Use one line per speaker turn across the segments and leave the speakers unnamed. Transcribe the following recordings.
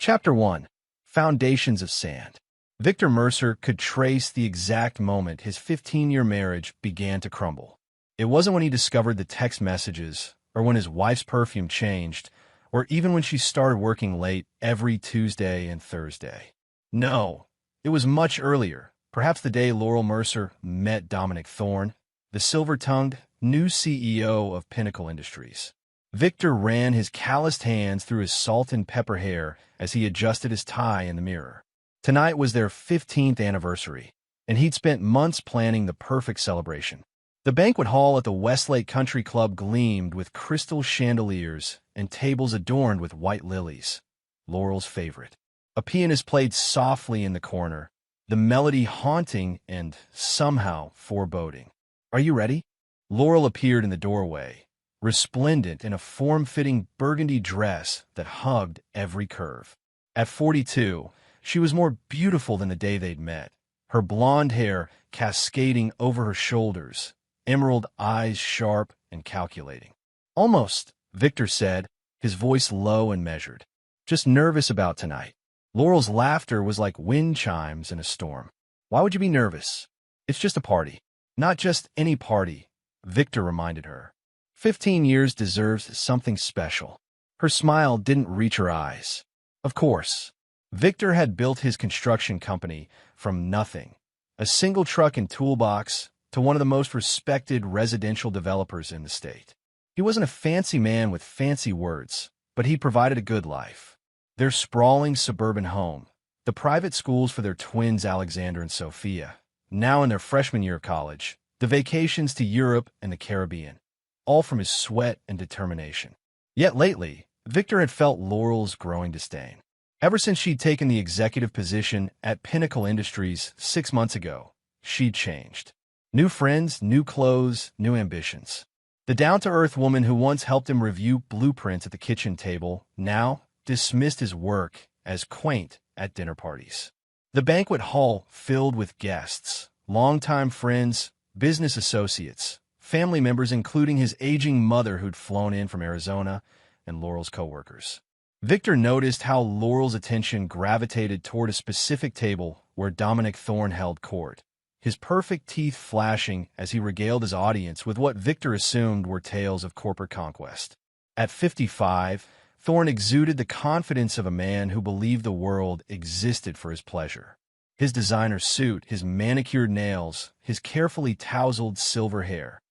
Chapter 1. Foundations of Sand. Victor Mercer could trace the exact moment his 15-year marriage began to crumble. It wasn't when he discovered the text messages, or when his wife's perfume changed, or even when she started working late every Tuesday and Thursday. No, it was much earlier, perhaps the day Laurel Mercer met Dominic Thorne, the silver-tongued new CEO of Pinnacle Industries. Victor ran his calloused hands through his salt and pepper hair as he adjusted his tie in the mirror. Tonight was their 15th anniversary, and he'd spent months planning the perfect celebration. The banquet hall at the Westlake Country Club gleamed with crystal chandeliers and tables adorned with white lilies, Laurel's favorite. A pianist played softly in the corner, the melody haunting and somehow foreboding. "Are you ready?" Laurel appeared in the doorway, resplendent in a form-fitting burgundy dress that hugged every curve. At 42, she was more beautiful than the day they'd met, her blonde hair cascading over her shoulders, emerald eyes sharp and calculating. "Almost," Victor said, his voice low and measured. "Just nervous about tonight." Laurel's laughter was like wind chimes in a storm. "Why would you be nervous? It's just a party." "Not just any party," Victor reminded her. 15 years deserves something special. Her smile didn't reach her eyes. Of course. Victor had built his construction company from nothing, a single truck and toolbox, to one of the most respected residential developers in the state. He wasn't a fancy man with fancy words, but he provided a good life. Their sprawling suburban home, the private schools for their twins Alexander and Sophia, now in their freshman year of college, the vacations to Europe and the Caribbean, all from his sweat and determination. Yet lately, Victor had felt Laurel's growing disdain. Ever since she'd taken the executive position at Pinnacle Industries 6 months ago, she'd changed. New friends, new clothes, new ambitions. The down-to-earth woman who once helped him review blueprints at the kitchen table now dismissed his work as quaint at dinner parties. The banquet hall filled with guests, longtime friends, business associates, family members including his aging mother who'd flown in from Arizona, and Laurel's coworkers. Victor noticed how Laurel's attention gravitated toward a specific table where Dominic Thorne held court, his perfect teeth flashing as he regaled his audience with what Victor assumed were tales of corporate conquest. At 55, Thorne exuded the confidence of a man who believed the world existed for his pleasure. His designer suit, his manicured nails, his carefully tousled silver hair.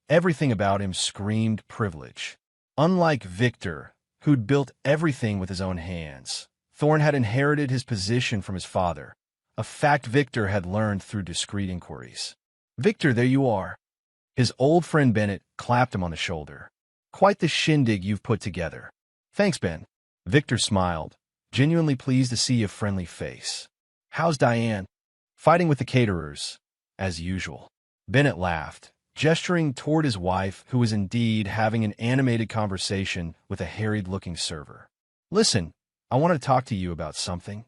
Everything about him screamed privilege. Unlike Victor, who'd built everything with his own hands, Thorne had inherited his position from his father, a fact Victor had learned through discreet inquiries. "Victor, there you are." His old friend Bennett clapped him on the shoulder. "Quite the shindig you've put together." "Thanks, Ben." Victor smiled, genuinely pleased to see a friendly face. "How's Diane?" "Fighting with the caterers, as usual." Bennett laughed, gesturing toward his wife, who was indeed having an animated conversation with a harried-looking server. "Listen, I want to talk to you about something."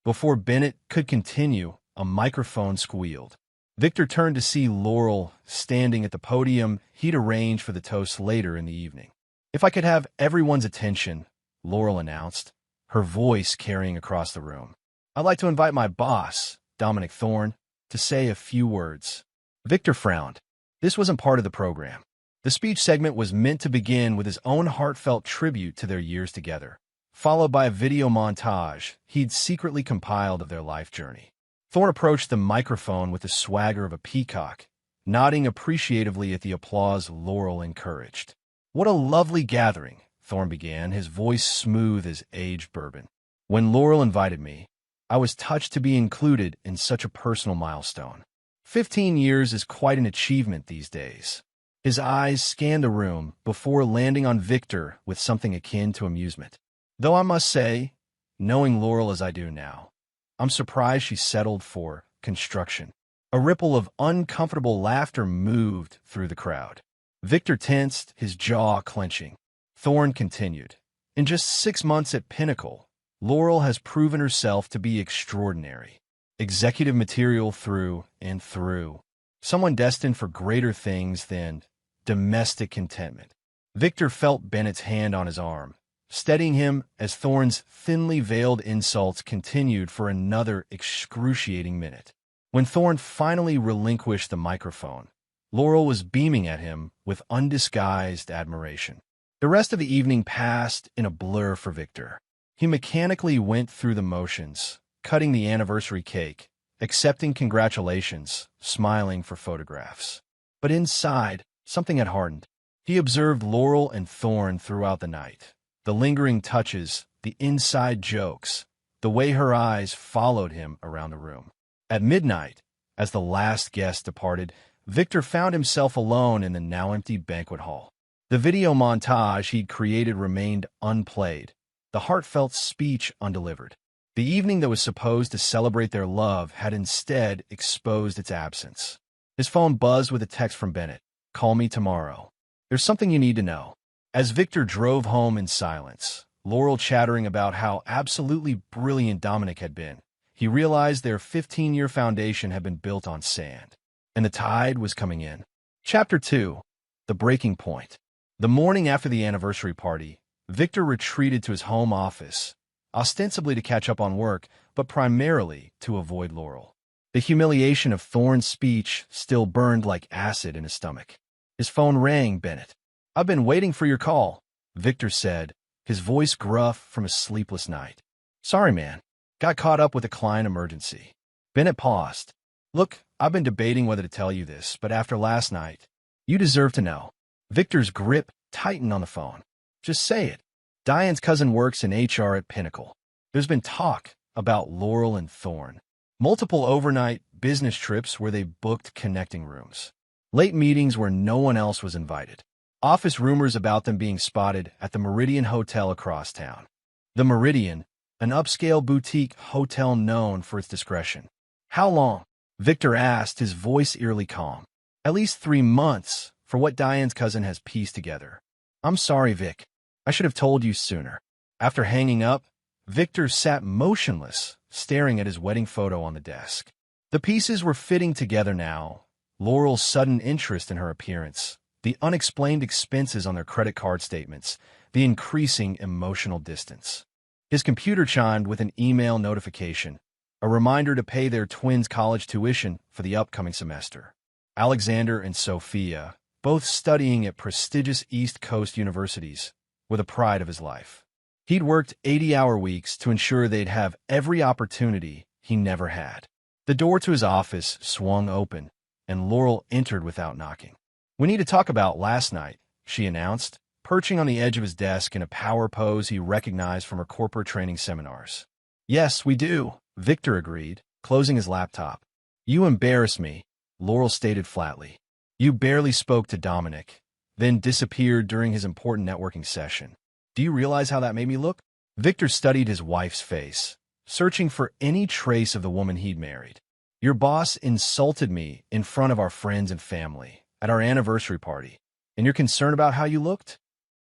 Before Bennett could continue, a microphone squealed. Victor turned to see Laurel standing at the podium he'd arranged for the toast later in the evening. "If I could have everyone's attention," Laurel announced, her voice carrying across the room, "I'd like to invite my boss, Dominic Thorne, to say a few words." Victor frowned. This wasn't part of the program. The speech segment was meant to begin with his own heartfelt tribute to their years together, followed by a video montage he'd secretly compiled of their life journey. Thorne approached the microphone with the swagger of a peacock, nodding appreciatively at the applause Laurel encouraged. "What a lovely gathering," Thorne began, his voice smooth as aged bourbon. "When Laurel invited me, I was touched to be included in such a personal milestone. 15 years is quite an achievement these days." His eyes scanned the room before landing on Victor with something akin to amusement. "Though I must say, knowing Laurel as I do now, I'm surprised she settled for construction." A ripple of uncomfortable laughter moved through the crowd. Victor tensed, his jaw clenching. Thorne continued, "In just 6 months at Pinnacle, Laurel has proven herself to be extraordinary. Executive material through and through. Someone destined for greater things than domestic contentment." Victor felt Bennett's hand on his arm, steadying him as Thorne's thinly veiled insults continued for another excruciating minute. When Thorne finally relinquished the microphone, Laurel was beaming at him with undisguised admiration. The rest of the evening passed in a blur for Victor. He mechanically went through the motions, cutting the anniversary cake, accepting congratulations, smiling for photographs. But inside, something had hardened. He observed Laurel and Thorne throughout the night. The lingering touches, the inside jokes, the way her eyes followed him around the room. At midnight, as the last guest departed, Victor found himself alone in the now-empty banquet hall. The video montage he'd created remained unplayed, the heartfelt speech undelivered. The evening that was supposed to celebrate their love had instead exposed its absence. His phone buzzed with a text from Bennett. "Call me tomorrow. There's something you need to know." As Victor drove home in silence, Laurel chattering about how absolutely brilliant Dominic had been, he realized their 15-year foundation had been built on sand, and the tide was coming in. Chapter 2. The Breaking Point. The morning after the anniversary party, Victor retreated to his home office, ostensibly to catch up on work, but primarily to avoid Laurel. The humiliation of Thorne's speech still burned like acid in his stomach. His phone rang. "Bennett. I've been waiting for your call," Victor said, his voice gruff from a sleepless night. "Sorry, man. Got caught up with a client emergency." Bennett paused. "Look, I've been debating whether to tell you this, but after last night, you deserve to know." Victor's grip tightened on the phone. "Just say it. Diane's cousin works in HR at Pinnacle. There's been talk about Laurel and Thorne. Multiple overnight business trips where they booked connecting rooms. Late meetings where no one else was invited. Office rumors about them being spotted at the Meridian Hotel across town." The Meridian, an upscale boutique hotel known for its discretion. "How long?" Victor asked, his voice eerily calm. "At least 3 months, for what Diane's cousin has pieced together." "I'm sorry, Vic. I should have told you sooner." After hanging up, Victor sat motionless, staring at his wedding photo on the desk. The pieces were fitting together now. Laurel's sudden interest in her appearance, the unexplained expenses on their credit card statements, the increasing emotional distance. His computer chimed with an email notification, a reminder to pay their twins' college tuition for the upcoming semester. Alexander and Sophia, both studying at prestigious East Coast universities, were the pride of his life. He'd worked 80-hour weeks to ensure they'd have every opportunity he never had. The door to his office swung open, and Laurel entered without knocking. "We need to talk about last night," she announced, perching on the edge of his desk in a power pose he recognized from her corporate training seminars. "Yes, we do," Victor agreed, closing his laptop. "You embarrass me," Laurel stated flatly. "You barely spoke to Dominic, then disappeared during his important networking session. Do you realize how that made me look?" Victor studied his wife's face, searching for any trace of the woman he'd married. "Your boss insulted me in front of our friends and family at our anniversary party, and you're concerned about how you looked?"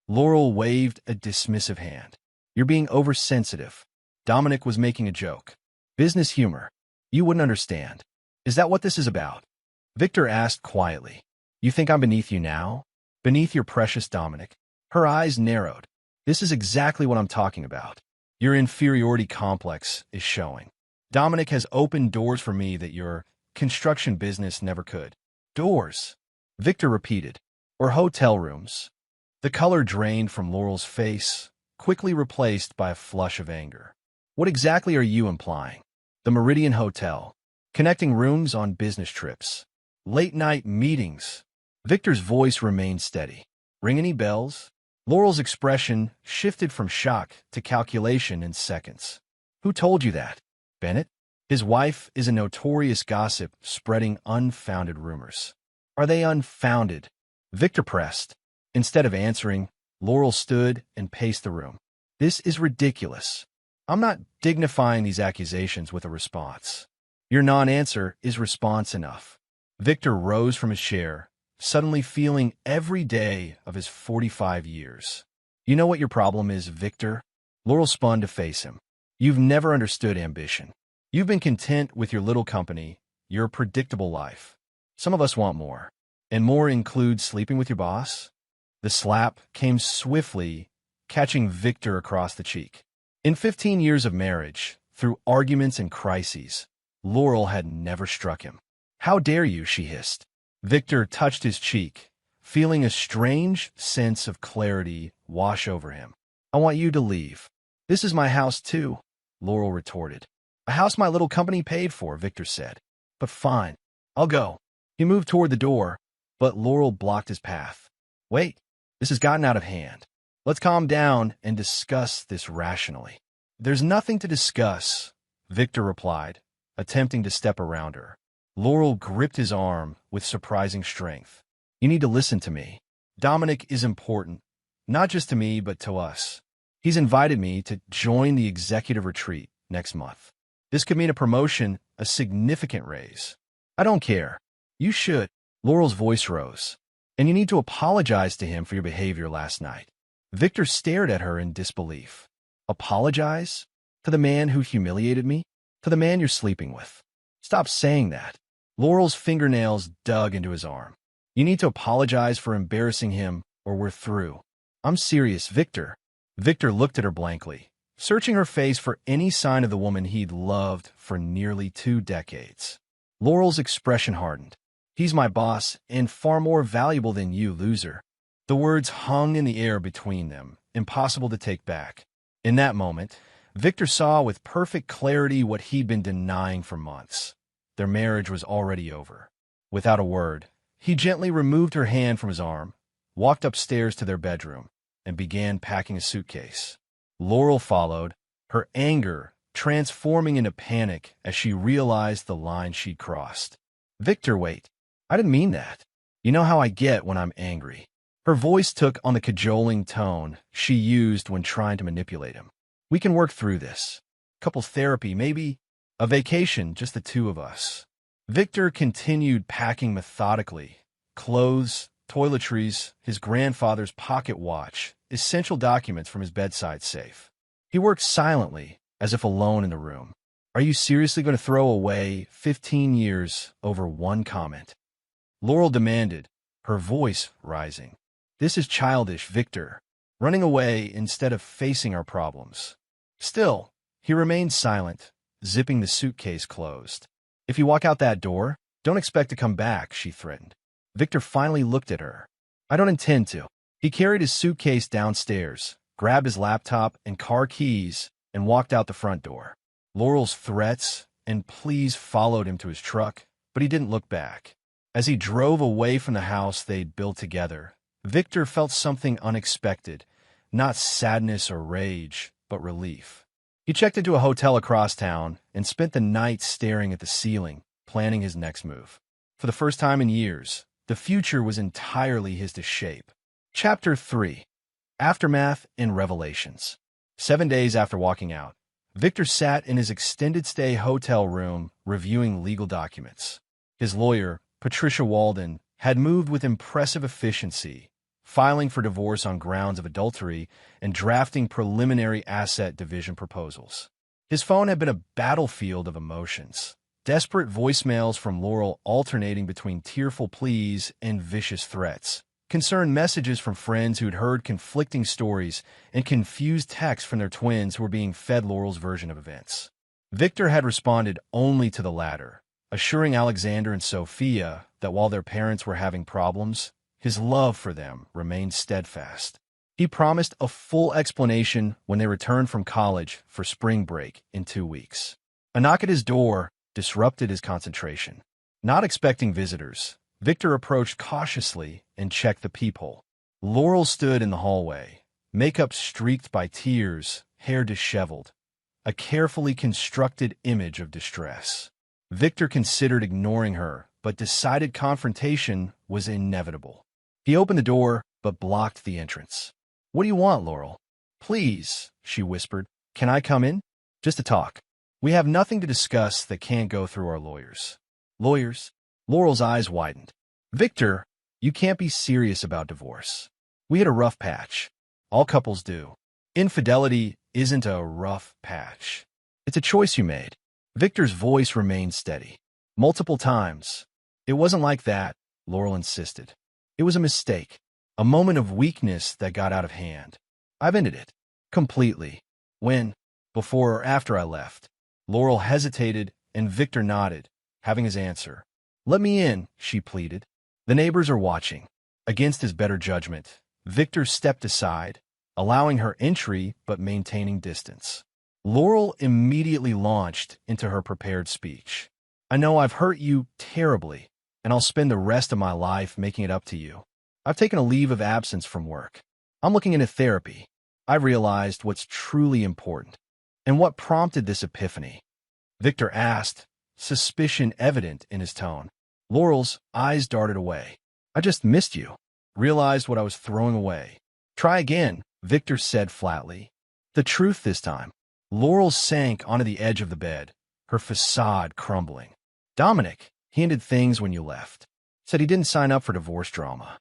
Laurel waved a dismissive hand. "You're being oversensitive. Dominic was making a joke. Business humor. You wouldn't understand. Is that what this is about?" Victor asked quietly. "You think I'm beneath you now? Beneath your precious Dominic?" Her eyes narrowed. "This is exactly what I'm talking about. Your inferiority complex is showing. Dominic has opened doors for me that your construction business never could." "Doors," Victor repeated. "Or hotel rooms." The color drained from Laurel's face, quickly replaced by a flush of anger. "What exactly are you implying?" "The Meridian Hotel. Connecting rooms on business trips. Late-night meetings." Victor's voice remained steady. "Ring any bells?" Laurel's expression shifted from shock to calculation in seconds. "Who told you that?" "Bennett. His wife is a notorious gossip spreading unfounded rumors." "Are they unfounded?" Victor pressed. Instead of answering, Laurel stood and paced the room. "This is ridiculous. I'm not dignifying these accusations with a response. Your non-answer is response enough." Victor rose from his chair, suddenly feeling every day of his 45 years. "You know what your problem is, Victor?" Laurel spun to face him. "You've never understood ambition. You've been content with your little company, your predictable life. Some of us want more. And more includes sleeping with your boss?" The slap came swiftly catching Victor across the cheek. In 15 years of marriage, through arguments and crises, Laurel had never struck him. "How dare you?" she hissed. Victor touched his cheek, feeling a strange sense of clarity wash over him. "I want you to leave." "This is my house, too," Laurel retorted. "A house my little company paid for," Victor said. "But fine, I'll go." He moved toward the door, but Laurel blocked his path. "Wait, this has gotten out of hand. Let's calm down and discuss this rationally." "There's nothing to discuss," Victor replied, attempting to step around her. Laurel gripped his arm with surprising strength. "You need to listen to me. Dominic is important, not just to me, but to us. He's invited me to join the executive retreat next month. This could mean a promotion, a significant raise. I don't care. You should." Laurel's voice rose. "And you need to apologize to him for your behavior last night." Victor stared at her in disbelief. "Apologize? To the man who humiliated me? To the man you're sleeping with? Stop saying that." Laurel's fingernails dug into his arm. "You need to apologize for embarrassing him, or we're through." "I'm serious, Victor." Victor looked at her blankly, searching her face for any sign of the woman he'd loved for nearly 2 decades. Laurel's expression hardened. "He's my boss, and far more valuable than you, loser." The words hung in the air between them, impossible to take back. In that moment, Victor saw with perfect clarity what he'd been denying for months. Their marriage was already over. Without a word, he gently removed her hand from his arm, walked upstairs to their bedroom, and began packing a suitcase. Laurel followed, her anger transforming into panic as she realized the line she'd crossed. "Victor, wait. I didn't mean that. You know how I get when I'm angry." Her voice took on the cajoling tone she used when trying to manipulate him. "We can work through this. Couples therapy, maybe a vacation, just the two of us." Victor continued packing methodically. Clothes, toiletries, his grandfather's pocket watch, essential documents from his bedside safe. He worked silently, as if alone in the room. "Are you seriously going to throw away 15 years over one comment?" Laurel demanded, her voice rising. "This is childish, Victor. Running away instead of facing our problems." Still, he remained silent, zipping the suitcase closed. "If you walk out that door, don't expect to come back," she threatened. Victor finally looked at her. "I don't intend to." He carried his suitcase downstairs, grabbed his laptop and car keys, and walked out the front door. Laurel's threats and pleas followed him to his truck, but he didn't look back. As he drove away from the house they'd built together, Victor felt something unexpected, not sadness or rage, but relief. He checked into a hotel across town and spent the night staring at the ceiling, planning his next move. For the first time in years, the future was entirely his to shape. Chapter 3. Aftermath and Revelations. 7 days after walking out, Victor sat in his extended-stay hotel room reviewing legal documents. His lawyer, Patricia Walden, had moved with impressive efficiency, filing for divorce on grounds of adultery and drafting preliminary asset division proposals. His phone had been a battlefield of emotions, desperate voicemails from Laurel alternating between tearful pleas and vicious threats, concerned messages from friends who'd heard conflicting stories, and confused texts from their twins who were being fed Laurel's version of events. Victor had responded only to the latter, assuring Alexander and Sophia that while their parents were having problems, his love for them remained steadfast. He promised a full explanation when they returned from college for spring break in 2 weeks. A knock at his door disrupted his concentration. Not expecting visitors, Victor approached cautiously and checked the peephole. Laurel stood in the hallway, makeup streaked by tears, hair disheveled, a carefully constructed image of distress. Victor considered ignoring her, but decided confrontation was inevitable. He opened the door, but blocked the entrance. "What do you want, Laurel?" "Please," she whispered. "Can I come in? Just to talk. We have nothing to discuss that can't go through our lawyers." "Lawyers?" Laurel's eyes widened. "Victor, you can't be serious about divorce. We had a rough patch. All couples do. Infidelity isn't a rough patch. It's a choice you made." Victor's voice remained steady. "Multiple times. It wasn't like that," Laurel insisted. "It was a mistake. A moment of weakness that got out of hand. I've ended it. Completely. When? Before or after I left? Laurel hesitated, and Victor nodded, having his answer. Let me in, she pleaded. The neighbors are watching. Against his better judgment, Victor stepped aside, allowing her entry but maintaining distance. Laurel immediately launched into her prepared speech. I know I've hurt you terribly, and I'll spend the rest of my life making it up to you. I've taken a leave of absence from work. I'm looking into therapy. I've realized what's truly important. And what prompted this epiphany? Victor asked, suspicion evident in his tone. Laurel's eyes darted away. I just missed you. Realized what I was throwing away. Try again, Victor said flatly. The truth this time. Laurel sank onto the edge of the bed, her facade crumbling. Dominic, he ended things when you left. Said he didn't sign up for divorce drama.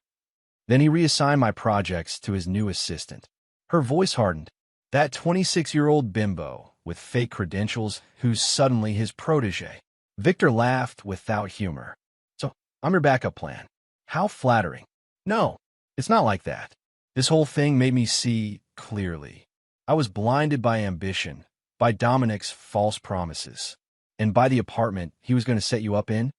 Then he reassigned my projects to his new assistant. Her voice hardened. That 26-year-old bimbo with fake credentials who's suddenly his protege. Victor laughed without humor. So, I'm your backup plan. How flattering. No, it's not like that. This whole thing made me see clearly. I was blinded by ambition, by Dominic's false promises, and by the apartment he was going to set you up in?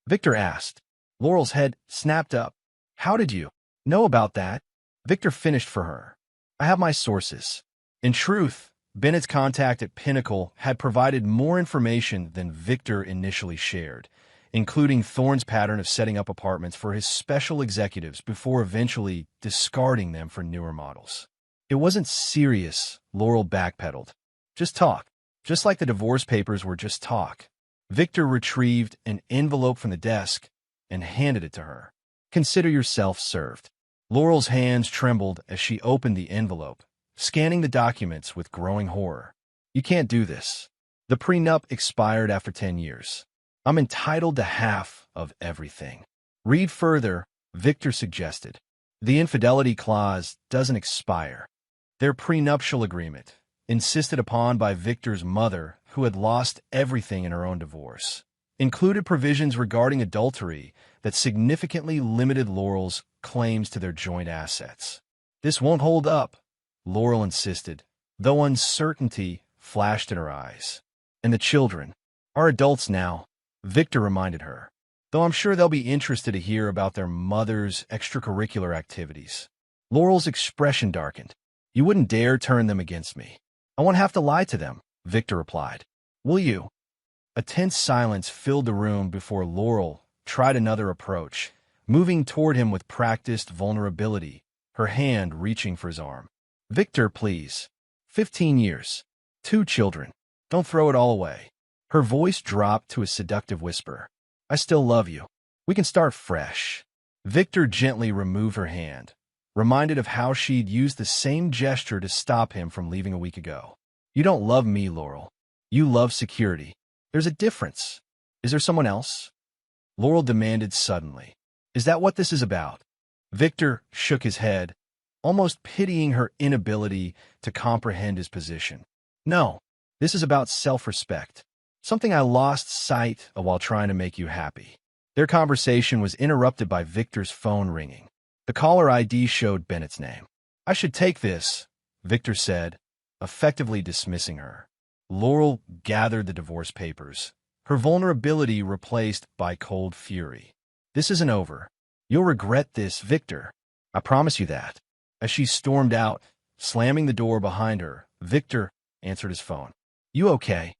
Victor asked. Laurel's head snapped up. How did you know about that? Victor finished for her. I have my sources. In truth, Bennett's contact at Pinnacle had provided more information than Victor initially shared, including Thorne's pattern of setting up apartments for his special executives before eventually discarding them for newer models. It wasn't serious, Laurel backpedaled. Just talk. Just like the divorce papers were just talk. Victor retrieved an envelope from the desk and handed it to her. Consider yourself served. Laurel's hands trembled as she opened the envelope, scanning the documents with growing horror. You can't do this. The prenup expired after 10 years. I'm entitled to half of everything. Read further, Victor suggested. The infidelity clause doesn't expire. Their prenuptial agreement, insisted upon by Victor's mother, who had lost everything in her own divorce, included provisions regarding adultery that significantly limited Laurel's claims to their joint assets. This won't hold up, Laurel insisted, though uncertainty flashed in her eyes. And the children are adults now, Victor reminded her, though I'm sure they'll be interested to hear about their mother's extracurricular activities. Laurel's expression darkened. You wouldn't dare turn them against me. I won't have to lie to them, Victor replied. Will you? A tense silence filled the room before Laurel tried another approach, moving toward him with practiced vulnerability, her hand reaching for his arm. Victor, please. 15 years. 2 children. Don't throw it all away. Her voice dropped to a seductive whisper. I still love you. We can start fresh. Victor gently removed her hand, reminded of how she'd used the same gesture to stop him from leaving a week ago. You don't love me, Laurel. You love security. There's a difference. Is there someone else? Laurel demanded suddenly. Is that what this is about? Victor shook his head, almost pitying her inability to comprehend his position. No, this is about self-respect. Something I lost sight of while trying to make you happy. Their conversation was interrupted by Victor's phone ringing. The caller ID showed Bennett's name. I should take this, Victor said, effectively dismissing her. Laurel gathered the divorce papers, her vulnerability replaced by cold fury. This isn't over. You'll regret this, Victor. I promise you that. As she stormed out, slamming the door behind her, Victor answered his phone. You okay?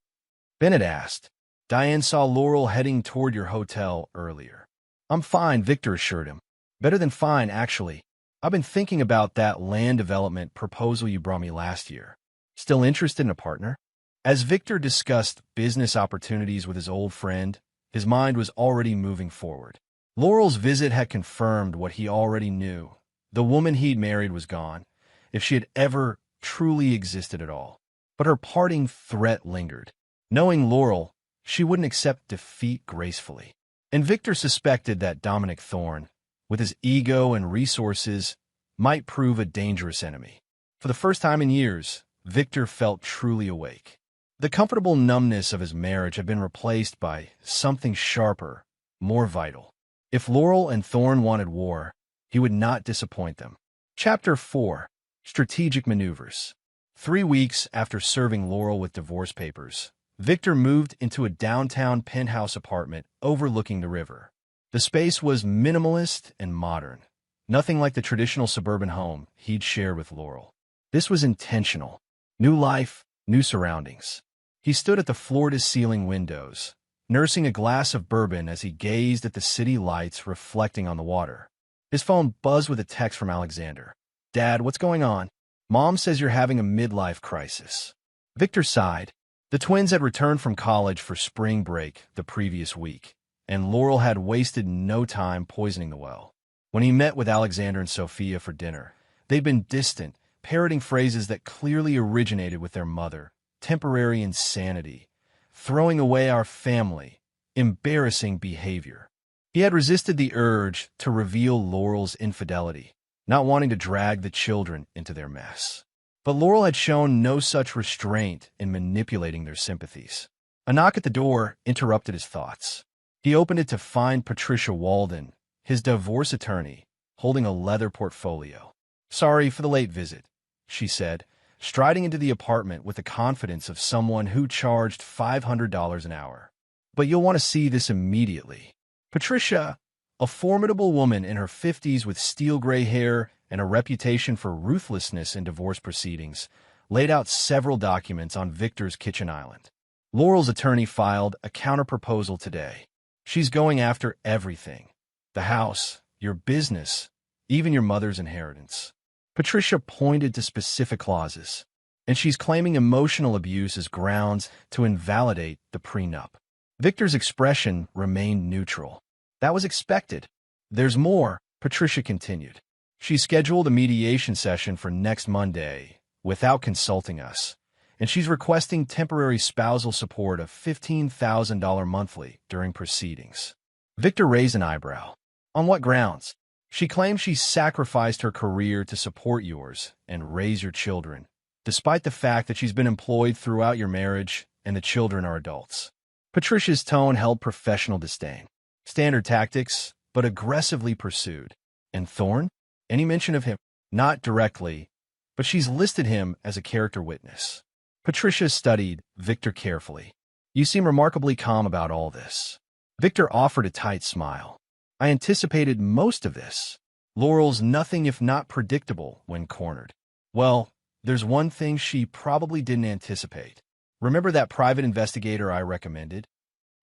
Bennett asked. Diane saw Laurel heading toward your hotel earlier. I'm fine, Victor assured him. Better than fine, actually. I've been thinking about that land development proposal you brought me last year. Still interested in a partner? As Victor discussed business opportunities with his old friend, his mind was already moving forward. Laurel's visit had confirmed what he already knew. The woman he'd married was gone, if she had ever truly existed at all. But her parting threat lingered. Knowing Laurel, she wouldn't accept defeat gracefully. And Victor suspected that Dominic Thorne, with his ego and resources, might prove a dangerous enemy. For the first time in years, Victor felt truly awake. The comfortable numbness of his marriage had been replaced by something sharper, more vital. If Laurel and Thorne wanted war, he would not disappoint them. Chapter 4. Strategic maneuvers. 3 weeks after serving Laurel with divorce papers, Victor moved into a downtown penthouse apartment overlooking the river. The space was minimalist and modern, nothing like the traditional suburban home he'd shared with Laurel. This was intentional. New life, new surroundings. He stood at the floor-to-ceiling windows, nursing a glass of bourbon as he gazed at the city lights reflecting on the water. His phone buzzed with a text from Alexander. "Dad, what's going on? Mom says you're having a midlife crisis." Victor sighed. The twins had returned from college for spring break the previous week, and Laurel had wasted no time poisoning the well. When he met with Alexander and Sophia for dinner, they'd been distant, parroting phrases that clearly originated with their mother. Temporary insanity, throwing away our family, embarrassing behavior. He had resisted the urge to reveal Laurel's infidelity, not wanting to drag the children into their mess. But Laurel had shown no such restraint in manipulating their sympathies. A knock at the door interrupted his thoughts. He opened it to find Patricia Walden, his divorce attorney, holding a leather portfolio. "Sorry for the late visit," she said, striding into the apartment with the confidence of someone who charged $500 an hour. "But you'll want to see this immediately." Patricia, a formidable woman in her 50s with steel-gray hair and a reputation for ruthlessness in divorce proceedings, laid out several documents on Victor's kitchen island. Laurel's attorney filed a counterproposal today. "She's going after everything. The house, your business, even your mother's inheritance." Patricia pointed to specific clauses, and she's claiming emotional abuse as grounds to invalidate the prenup. Victor's expression remained neutral. "That was expected." "There's more," Patricia continued. "She scheduled a mediation session for next Monday without consulting us, and she's requesting temporary spousal support of $15,000 monthly during proceedings." Victor raised an eyebrow. "On what grounds?" "She claims she sacrificed her career to support yours and raise your children, despite the fact that she's been employed throughout your marriage and the children are adults." Patricia's tone held professional disdain. "Standard tactics, but aggressively pursued." "And Thorne? Any mention of him?" "Not directly, but she's listed him as a character witness." Patricia studied Victor carefully. "You seem remarkably calm about all this." Victor offered a tight smile. "I anticipated most of this." Laurel's nothing if not predictable when cornered. "Well, there's one thing she probably didn't anticipate. Remember that private investigator I recommended?"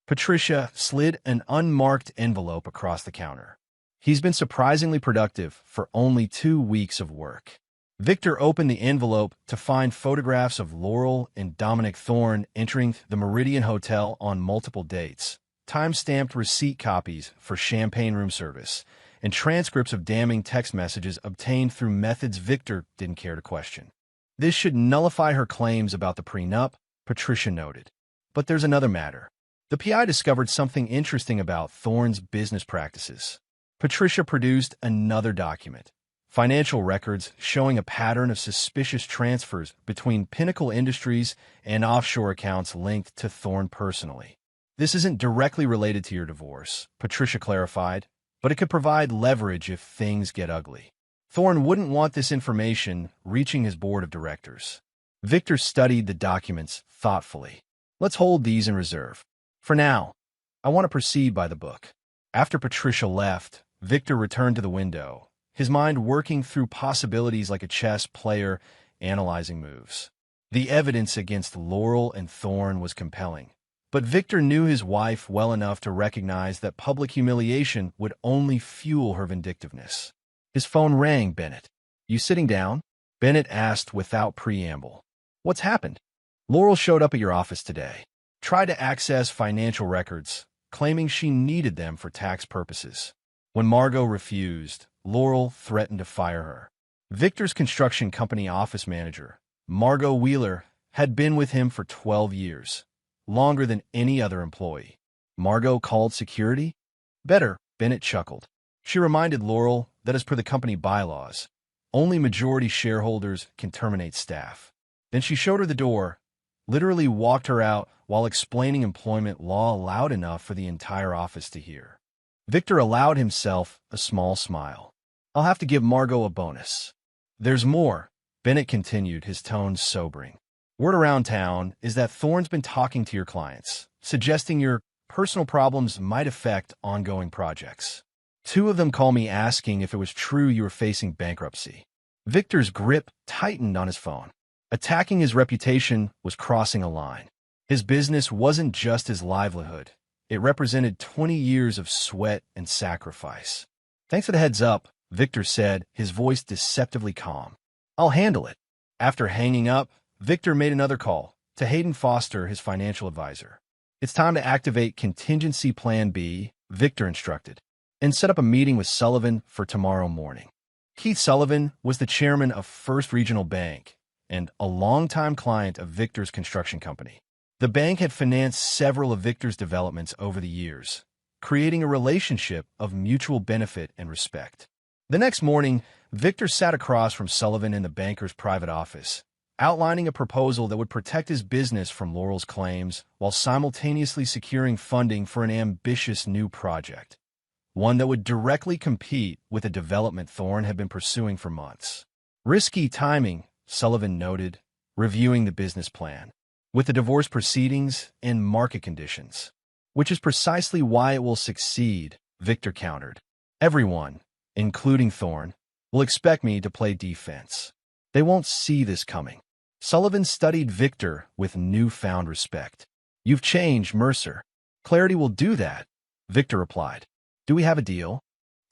Patricia slid an unmarked envelope across the counter. "He's been surprisingly productive for only 2 weeks of work." Victor opened the envelope to find photographs of Laurel and Dominic Thorne entering the Meridian Hotel on multiple dates, time-stamped receipt copies for champagne room service, and transcripts of damning text messages obtained through methods Victor didn't care to question. "This should nullify her claims about the prenup," Patricia noted. "But there's another matter. The PI discovered something interesting about Thorne's business practices." Patricia produced another document, financial records showing a pattern of suspicious transfers between Pinnacle Industries and offshore accounts linked to Thorne personally. "This isn't directly related to your divorce," Patricia clarified, "but it could provide leverage if things get ugly." Thorne wouldn't want this information reaching his board of directors. Victor studied the documents thoughtfully. "Let's hold these in reserve. For now, I want to proceed by the book." After Patricia left, Victor returned to the window, his mind working through possibilities like a chess player analyzing moves. The evidence against Laurel and Thorne was compelling, but Victor knew his wife well enough to recognize that public humiliation would only fuel her vindictiveness. His phone rang. "Bennett, you sitting down?" Bennett asked without preamble. "What's happened?" "Laurel showed up at your office today. Tried to access financial records, claiming she needed them for tax purposes. When Margot refused, Laurel threatened to fire her." Victor's construction company office manager, Margot Wheeler, had been with him for 12 years, longer than any other employee. Margot called security? "Better," Bennett chuckled. She reminded Laurel that as per the company bylaws, only majority shareholders can terminate staff. Then she showed her the door, literally walked her out while explaining employment law loud enough for the entire office to hear. Victor allowed himself a small smile. "I'll have to give Margot a bonus." "There's more," Bennett continued, his tone sobering. Word around town is that Thorne's been talking to your clients, suggesting your personal problems might affect ongoing projects. 2 of them called me asking if it was true you were facing bankruptcy. Victor's grip tightened on his phone. Attacking his reputation was crossing a line. His business wasn't just his livelihood. It represented 20 years of sweat and sacrifice. Thanks for the heads up, Victor said, his voice deceptively calm. I'll handle it. After hanging up, Victor made another call to Hayden Foster, his financial advisor. It's time to activate Contingency Plan B, Victor instructed, and set up a meeting with Sullivan for tomorrow morning. Keith Sullivan was the chairman of First Regional Bank and a longtime client of Victor's construction company. The bank had financed several of Victor's developments over the years, creating a relationship of mutual benefit and respect. The next morning, Victor sat across from Sullivan in the banker's private office, outlining a proposal that would protect his business from Laurel's claims while simultaneously securing funding for an ambitious new project, one that would directly compete with a development Thorne had been pursuing for months. Risky timing, Sullivan noted, reviewing the business plan, with the divorce proceedings and market conditions, which is precisely why it will succeed, Victor countered. Everyone, including Thorne, will expect me to play defense. They won't see this coming. Sullivan studied Victor with newfound respect. You've changed, Mercer. Clarity will do that, Victor replied. Do we have a deal?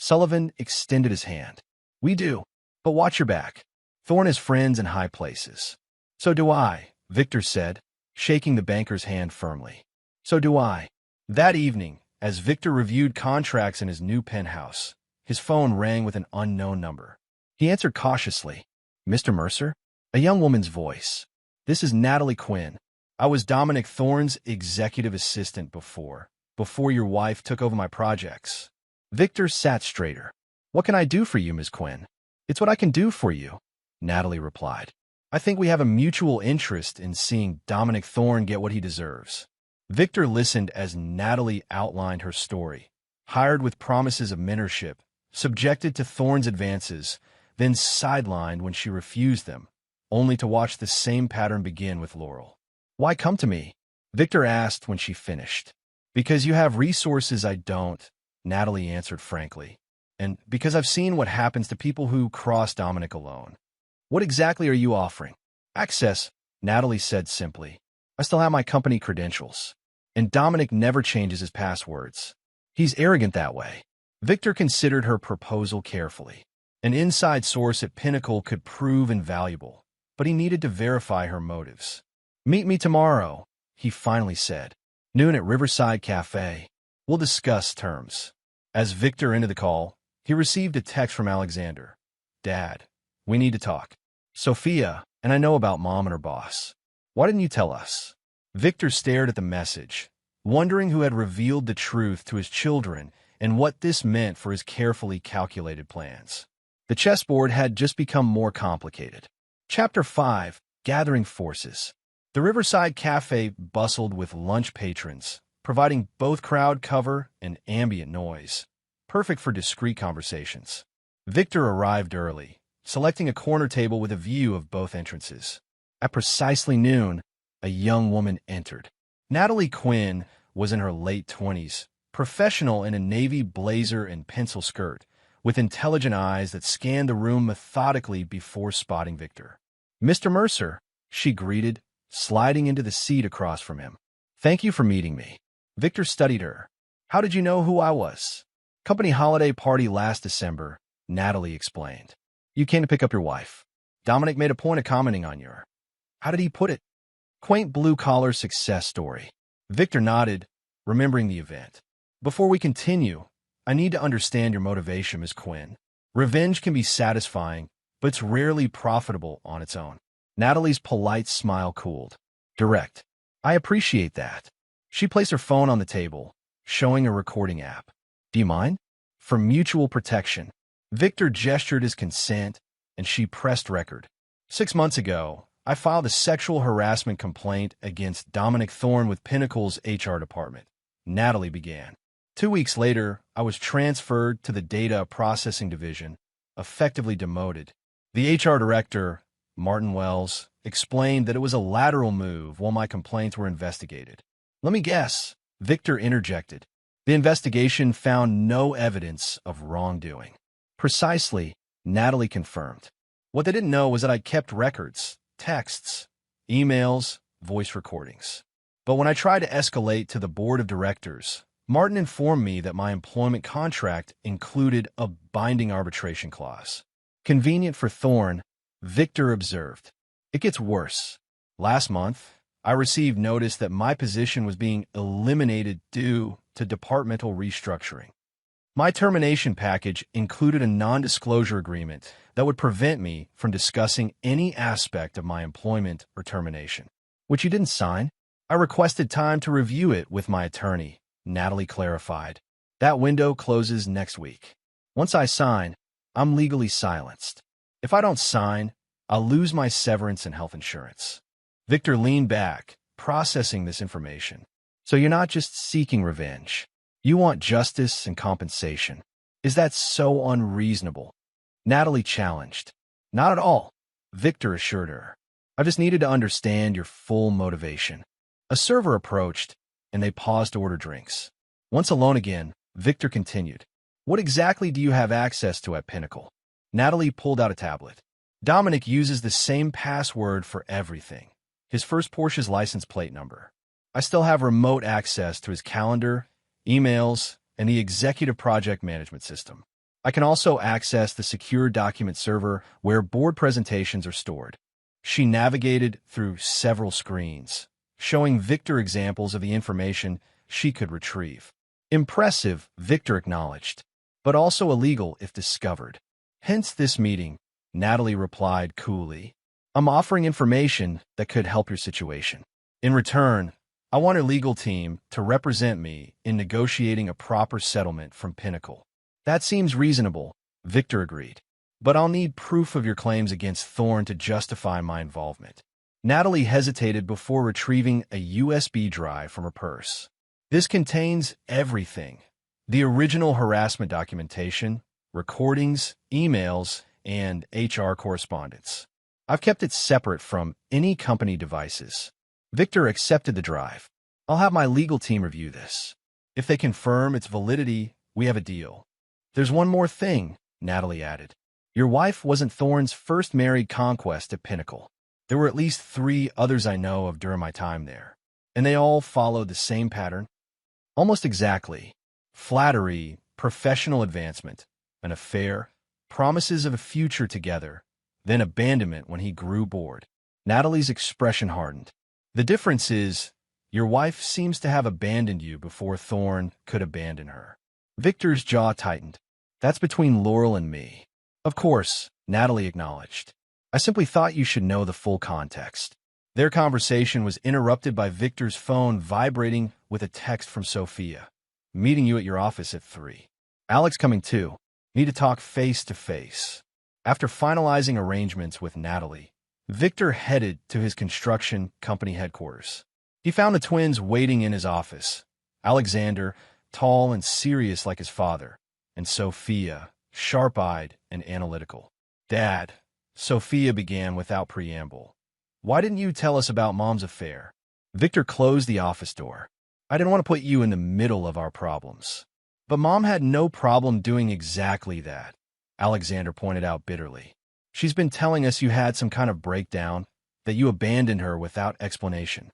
Sullivan extended his hand. We do, but watch your back. Thorne has friends in high places. So do I, Victor said, shaking the banker's hand firmly. So do I. That evening, as Victor reviewed contracts in his new penthouse, his phone rang with an unknown number. He answered cautiously. Mr. Mercer? A young woman's voice. This is Natalie Quinn. I was Dominic Thorne's executive assistant before your wife took over my projects. Victor sat straighter. What can I do for you, Ms. Quinn? It's what I can do for you, Natalie replied. I think we have a mutual interest in seeing Dominic Thorne get what he deserves. Victor listened as Natalie outlined her story. Hired with promises of mentorship, subjected to Thorne's advances, then sidelined when she refused them, only to watch the same pattern begin with Laurel. Why come to me? Victor asked when she finished. Because you have resources I don't, Natalie answered frankly. And because I've seen what happens to people who cross Dominic alone. What exactly are you offering? Access, Natalie said simply. I still have my company credentials. And Dominic never changes his passwords. He's arrogant that way. Victor considered her proposal carefully. An inside source at Pinnacle could prove invaluable, but he needed to verify her motives. Meet me tomorrow, he finally said. Noon at Riverside Cafe. We'll discuss terms. As Victor ended the call, he received a text from Alexander. Dad, we need to talk. Sophia, and I know about Mom and her boss. Why didn't you tell us? Victor stared at the message, wondering who had revealed the truth to his children and what this meant for his carefully calculated plans. The chessboard had just become more complicated. Chapter 5, Gathering Forces. The Riverside Cafe bustled with lunch patrons, providing both crowd cover and ambient noise, perfect for discreet conversations. Victor arrived early, selecting a corner table with a view of both entrances. At precisely noon, a young woman entered. Natalie Quinn was in her late 20s, professional in a navy blazer and pencil skirt, with intelligent eyes that scanned the room methodically before spotting Victor. Mr. Mercer, she greeted, sliding into the seat across from him. Thank you for meeting me. Victor studied her. How did you know who I was? Company holiday party last December, Natalie explained. You came to pick up your wife. Dominic made a point of commenting on your, how did he put it? Quaint blue-collar success story. Victor nodded, remembering the event. Before we continue, I need to understand your motivation, Ms. Quinn. Revenge can be satisfying, but it's rarely profitable on its own. Natalie's polite smile cooled. Direct. I appreciate that. She placed her phone on the table, showing a recording app. Do you mind? For mutual protection. Victor gestured his consent, and she pressed record. 6 months ago, I filed a sexual harassment complaint against Dominic Thorne with Pinnacle's HR department. Natalie began. 2 weeks later, I was transferred to the data processing division, effectively demoted. The HR director, Martin Wells, explained that it was a lateral move while my complaints were investigated. Let me guess, Victor interjected. The investigation found no evidence of wrongdoing. Precisely, Natalie confirmed. What they didn't know was that I kept records, texts, emails, voice recordings. But when I tried to escalate to the board of directors, Martin informed me that my employment contract included a binding arbitration clause. Convenient for Thorne, Victor observed. It gets worse. Last month, I received notice that my position was being eliminated due to departmental restructuring. My termination package included a non-disclosure agreement that would prevent me from discussing any aspect of my employment or termination. Which you didn't sign. I requested time to review it with my attorney, Natalie clarified. That window closes next week. Once I sign, I'm legally silenced. If I don't sign, I'll lose my severance and health insurance. Victor leaned back, processing this information. So you're not just seeking revenge. You want justice and compensation. Is that so unreasonable? Natalie challenged. Not at all, Victor assured her. I just needed to understand your full motivation. A server approached, and they paused to order drinks. Once alone again, Victor continued. What exactly do you have access to at Pinnacle? Natalie pulled out a tablet. Dominic uses the same password for everything. His first Porsche's license plate number. I still have remote access to his calendar, emails, and the executive project management system. I can also access the secure document server where board presentations are stored. She navigated through several screens, showing Victor examples of the information she could retrieve. Impressive, Victor acknowledged, but also illegal if discovered. Hence this meeting, Natalie replied coolly. I'm offering information that could help your situation. In return, I want a legal team to represent me in negotiating a proper settlement from Pinnacle. That seems reasonable, Victor agreed. But I'll need proof of your claims against Thorne to justify my involvement. Natalie hesitated before retrieving a USB drive from her purse. This contains everything. The original harassment documentation, recordings, emails, and HR correspondence. I've kept it separate from any company devices. Victor accepted the drive. I'll have my legal team review this. If they confirm its validity, we have a deal. There's one more thing, Natalie added. Your wife wasn't Thorne's first married conquest at Pinnacle. There were at least 3 others I know of during my time there, and they all followed the same pattern. Almost exactly. Flattery, professional advancement, an affair, promises of a future together, then abandonment when he grew bored. Natalie's expression hardened. The difference is, your wife seems to have abandoned you before Thorne could abandon her. Victor's jaw tightened. That's between Laurel and me. Of course, Natalie acknowledged. I simply thought you should know the full context. Their conversation was interrupted by Victor's phone vibrating with a text from Sophia. Meeting you at your office at 3. Alex coming too. Need to talk face to face. After finalizing arrangements with Natalie, Victor headed to his construction company headquarters. He found the twins waiting in his office. Alexander, tall and serious like his father, and Sophia, sharp-eyed and analytical. Dad, Sophia began without preamble. Why didn't you tell us about Mom's affair? Victor closed the office door. I didn't want to put you in the middle of our problems. But Mom had no problem doing exactly that, Alexander pointed out bitterly. She's been telling us you had some kind of breakdown, that you abandoned her without explanation.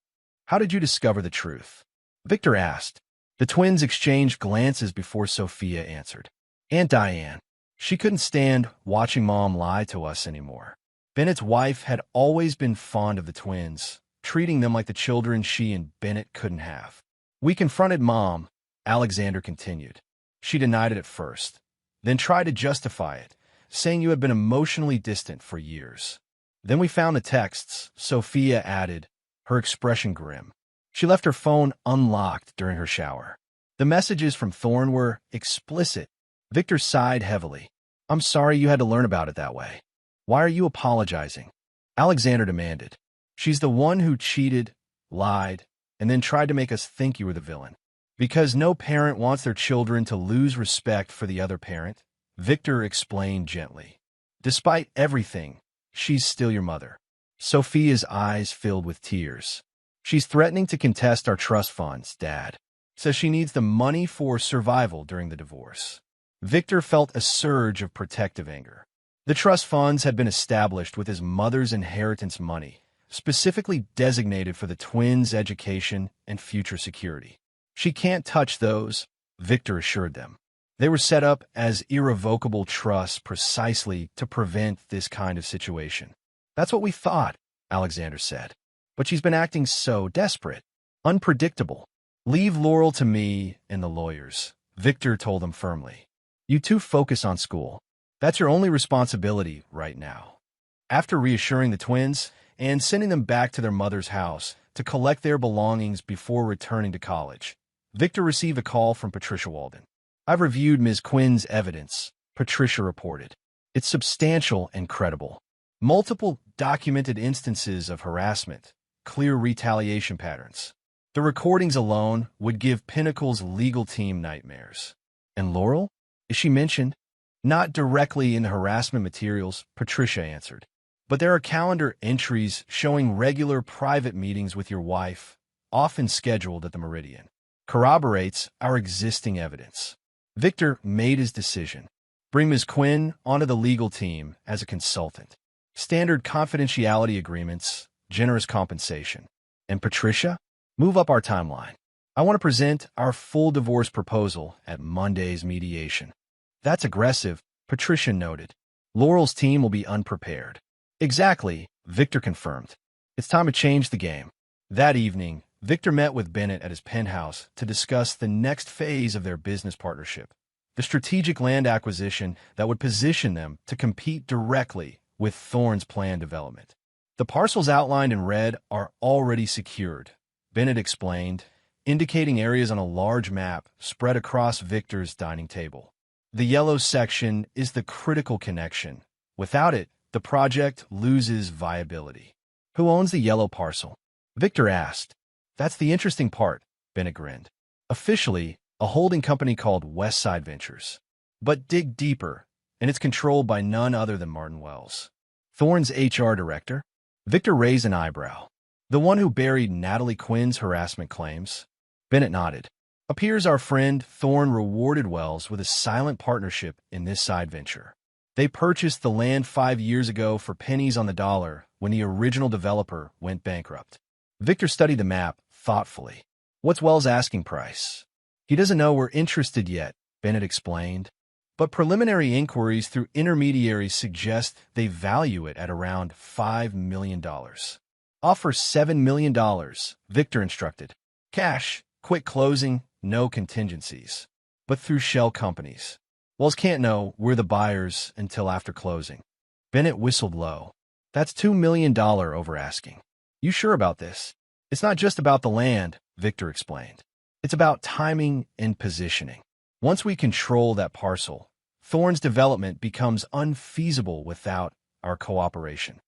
How did you discover the truth? Victor asked. The twins exchanged glances before Sophia answered. Aunt Diane. She couldn't stand watching Mom lie to us anymore. Bennett's wife had always been fond of the twins, treating them like the children she and Bennett couldn't have. We confronted Mom, Alexander continued. She denied it at first, then tried to justify it, saying you had been emotionally distant for years. Then we found the texts, Sophia added, her expression grim. She left her phone unlocked during her shower. The messages from Thorne were explicit. Victor sighed heavily. I'm sorry you had to learn about it that way. Why are you apologizing? Alexander demanded. She's the one who cheated, lied, and then tried to make us think you were the villain. Because no parent wants their children to lose respect for the other parent, Victor explained gently. Despite everything, she's still your mother. Sophia's eyes filled with tears. She's threatening to contest our trust funds, Dad. Says she needs the money for survival during the divorce. Victor felt a surge of protective anger. The trust funds had been established with his mother's inheritance money, specifically designated for the twins' education and future security. She can't touch those, Victor assured them. They were set up as irrevocable trusts precisely to prevent this kind of situation. That's what we thought, Alexander said. But she's been acting so desperate, unpredictable. Leave Laurel to me and the lawyers, Victor told them firmly. You two focus on school. That's your only responsibility right now. After reassuring the twins and sending them back to their mother's house to collect their belongings before returning to college, Victor received a call from Patricia Walden. I've reviewed Ms. Quinn's evidence, Patricia reported. It's substantial and credible. Multiple documented instances of harassment, clear retaliation patterns. The recordings alone would give Pinnacle's legal team nightmares. And Laurel? Is she mentioned? Not directly in the harassment materials, Patricia answered. But there are calendar entries showing regular private meetings with your wife, often scheduled at the Meridian. Corroborates our existing evidence. Victor made his decision. Bring Ms. Quinn onto the legal team as a consultant. Standard confidentiality agreements, generous compensation. And Patricia, move up our timeline. I want to present our full divorce proposal at Monday's mediation. That's aggressive, Patricia noted. Laurel's team will be unprepared. Exactly, Victor confirmed. It's time to change the game. That evening, Victor met with Bennett at his penthouse to discuss the next phase of their business partnership, the strategic land acquisition that would position them to compete directly with Thorne's planned development. The parcels outlined in red are already secured, Bennett explained, indicating areas on a large map spread across Victor's dining table. The yellow section is the critical connection. Without it, the project loses viability. Who owns the yellow parcel? Victor asked. That's the interesting part, Bennett grinned. Officially, a holding company called Westside Ventures. But dig deeper, and it's controlled by none other than Martin Wells. Thorne's HR director? Victor raised an eyebrow. The one who buried Natalie Quinn's harassment claims? Bennett nodded. Appears our friend Thorne rewarded Wells with a silent partnership in this side venture. They purchased the land 5 years ago for pennies on the dollar when the original developer went bankrupt. Victor studied the map thoughtfully. What's Wells' asking price? He doesn't know we're interested yet, Bennett explained. But preliminary inquiries through intermediaries suggest they value it at around $5 million. Offer $7 million, Victor instructed. Cash, quick closing, no contingencies. But through shell companies. Wells can't know we're the buyers until after closing. Bennett whistled low. That's $2 million over asking. You sure about this? It's not just about the land, Victor explained. It's about timing and positioning. Once we control that parcel, Thorne's development becomes unfeasible without our cooperation.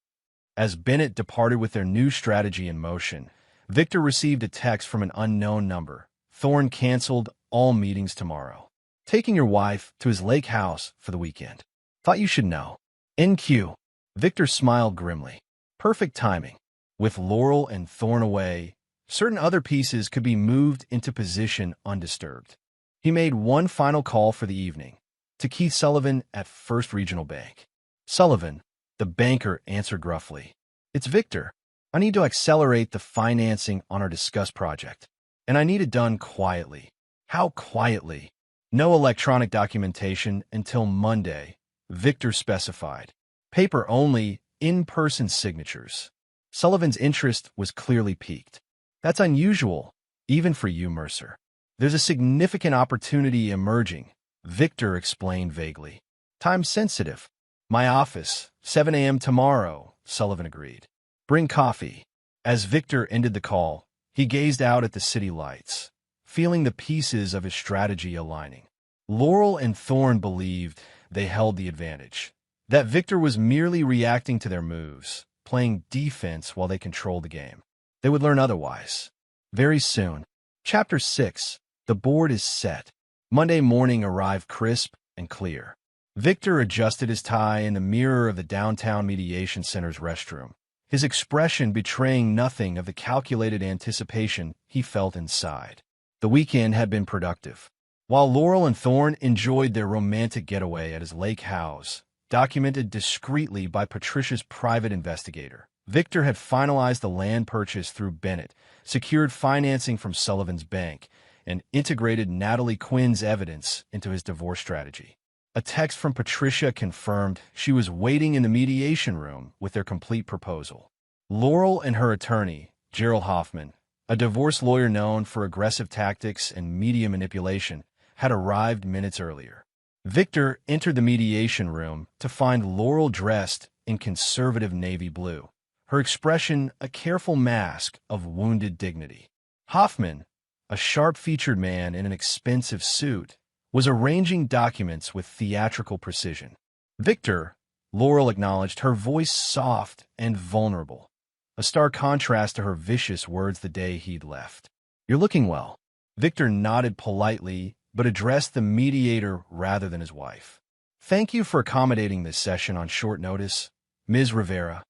As Bennett departed with their new strategy in motion, Victor received a text from an unknown number. Thorne canceled all meetings tomorrow. Taking your wife to his lake house for the weekend. Thought you should know. NQ. Victor smiled grimly. Perfect timing. With Laurel and Thorne away, certain other pieces could be moved into position undisturbed. He made one final call for the evening, to Keith Sullivan at First Regional Bank. Sullivan, the banker, answered gruffly. It's Victor. I need to accelerate the financing on our discussed project, and I need it done quietly. How quietly? No electronic documentation until Monday, Victor specified. Paper only, in-person signatures. Sullivan's interest was clearly piqued. That's unusual, even for you, Mercer. There's a significant opportunity emerging, Victor explained vaguely. Time sensitive. My office, 7 a.m. tomorrow, Sullivan agreed. Bring coffee. As Victor ended the call, he gazed out at the city lights, feeling the pieces of his strategy aligning. Laurel and Thorne believed they held the advantage, that Victor was merely reacting to their moves, playing defense while they controlled the game. They would learn otherwise. Very soon. Chapter 6. The board is set. Monday morning arrived crisp and clear. Victor adjusted his tie in the mirror of the downtown mediation center's restroom. his expression betraying nothing of the calculated anticipation he felt inside. The weekend had been productive. While Laurel and Thorne enjoyed their romantic getaway at his lake house, documented discreetly by Patricia's private investigator, Victor had finalized the land purchase through Bennett, secured financing from Sullivan's bank, and integrated Natalie Quinn's evidence into his divorce strategy. A text from Patricia confirmed she was waiting in the mediation room with their complete proposal. Laurel and her attorney, Gerald Hoffman, a divorce lawyer known for aggressive tactics and media manipulation, had arrived minutes earlier. Victor entered the mediation room to find Laurel dressed in conservative navy blue, her expression a careful mask of wounded dignity. Hoffman, a sharp-featured man in an expensive suit, was arranging documents with theatrical precision. Victor, Laurel acknowledged, her voice soft and vulnerable, a stark contrast to her vicious words the day he'd left. "You're looking well." Victor nodded politely, but addressed the mediator rather than his wife. "Thank you for accommodating this session on short notice, Ms. Rivera."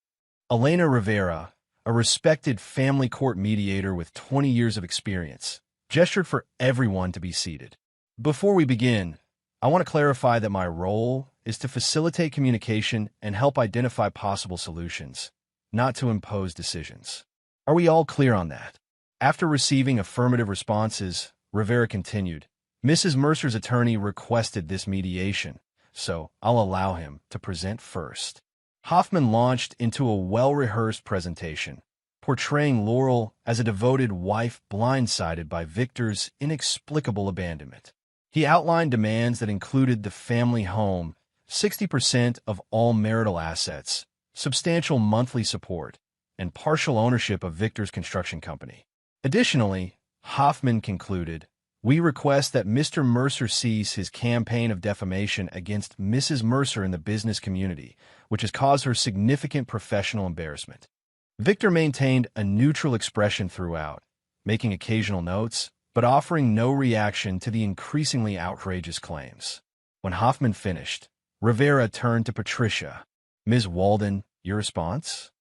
Elena Rivera, a respected family court mediator with 20 years of experience, gestured for everyone to be seated. "Before we begin, I want to clarify that my role is to facilitate communication and help identify possible solutions, not to impose decisions. Are we all clear on that?" After receiving affirmative responses, Rivera continued, "Mrs. Mercer's attorney requested this mediation, so I'll allow him to present first." Hoffman launched into a well-rehearsed presentation, portraying Laurel as a devoted wife blindsided by Victor's inexplicable abandonment. He outlined demands that included the family home, 60% of all marital assets, substantial monthly support, and partial ownership of Victor's construction company. Additionally, Hoffman concluded, "We request that Mr. Mercer cease his campaign of defamation against Mrs. Mercer in the business community, which has caused her significant professional embarrassment." Victor maintained a neutral expression throughout, making occasional notes, but offering no reaction to the increasingly outrageous claims. When Hoffman finished, Rivera turned to Patricia. "Ms. Walden, your response?"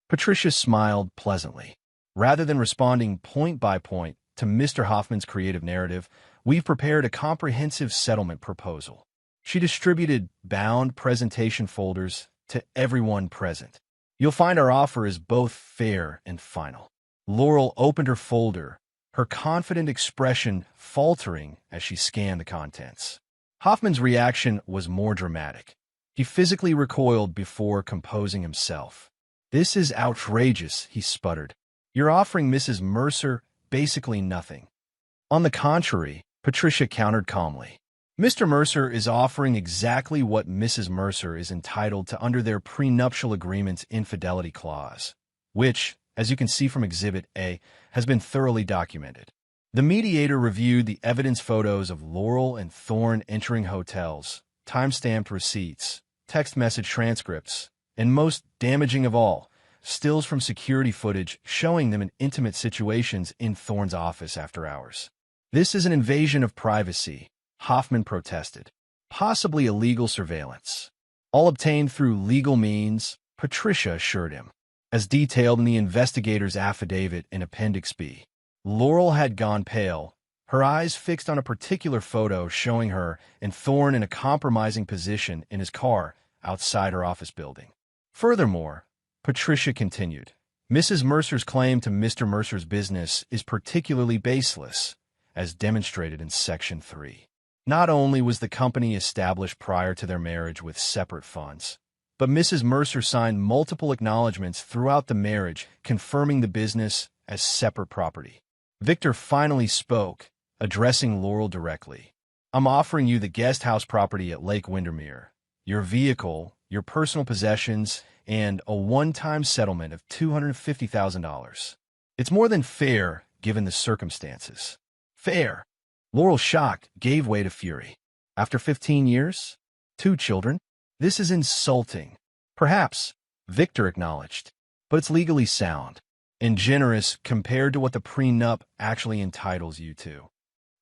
Patricia smiled pleasantly. "Rather than responding point by point to Mr. Hoffman's creative narrative, we've prepared a comprehensive settlement proposal." She distributed bound presentation folders to everyone present. "You'll find our offer is both fair and final." Laurel opened her folder, her confident expression faltering as she scanned the contents. Hoffman's reaction was more dramatic. He physically recoiled before composing himself. "This is outrageous," he sputtered. "You're offering Mrs. Mercer basically nothing." "On the contrary," Patricia countered calmly. "Mr. Mercer is offering exactly what Mrs. Mercer is entitled to under their prenuptial agreement's infidelity clause, which, as you can see from Exhibit A, has been thoroughly documented." The mediator reviewed the evidence photos of Laurel and Thorne entering hotels, time-stamped receipts, text message transcripts, and most damaging of all, stills from security footage showing them in intimate situations in Thorne's office after hours. "This is an invasion of privacy," Hoffman protested. "Possibly illegal surveillance. All obtained through legal means," Patricia assured him, as detailed in the investigator's affidavit in Appendix B. Laurel had gone pale, her eyes fixed on a particular photo showing her and Thorne in a compromising position in his car outside her office building. Furthermore, Patricia continued, "Mrs. Mercer's claim to Mr. Mercer's business is particularly baseless, as demonstrated in Section 3. Not only was the company established prior to their marriage with separate funds, but Mrs. Mercer signed multiple acknowledgments throughout the marriage confirming the business as separate property." Victor finally spoke, addressing Laurel directly. "I'm offering you the guest house property at Lake Windermere, your vehicle, your personal possessions, and a one-time settlement of $250,000. It's more than fair, given the circumstances." "Fair?" Laurel, shocked, gave way to fury. "After 15 years? 2 children? This is insulting." "Perhaps," Victor acknowledged, "but it's legally sound and generous compared to what the prenup actually entitles you to."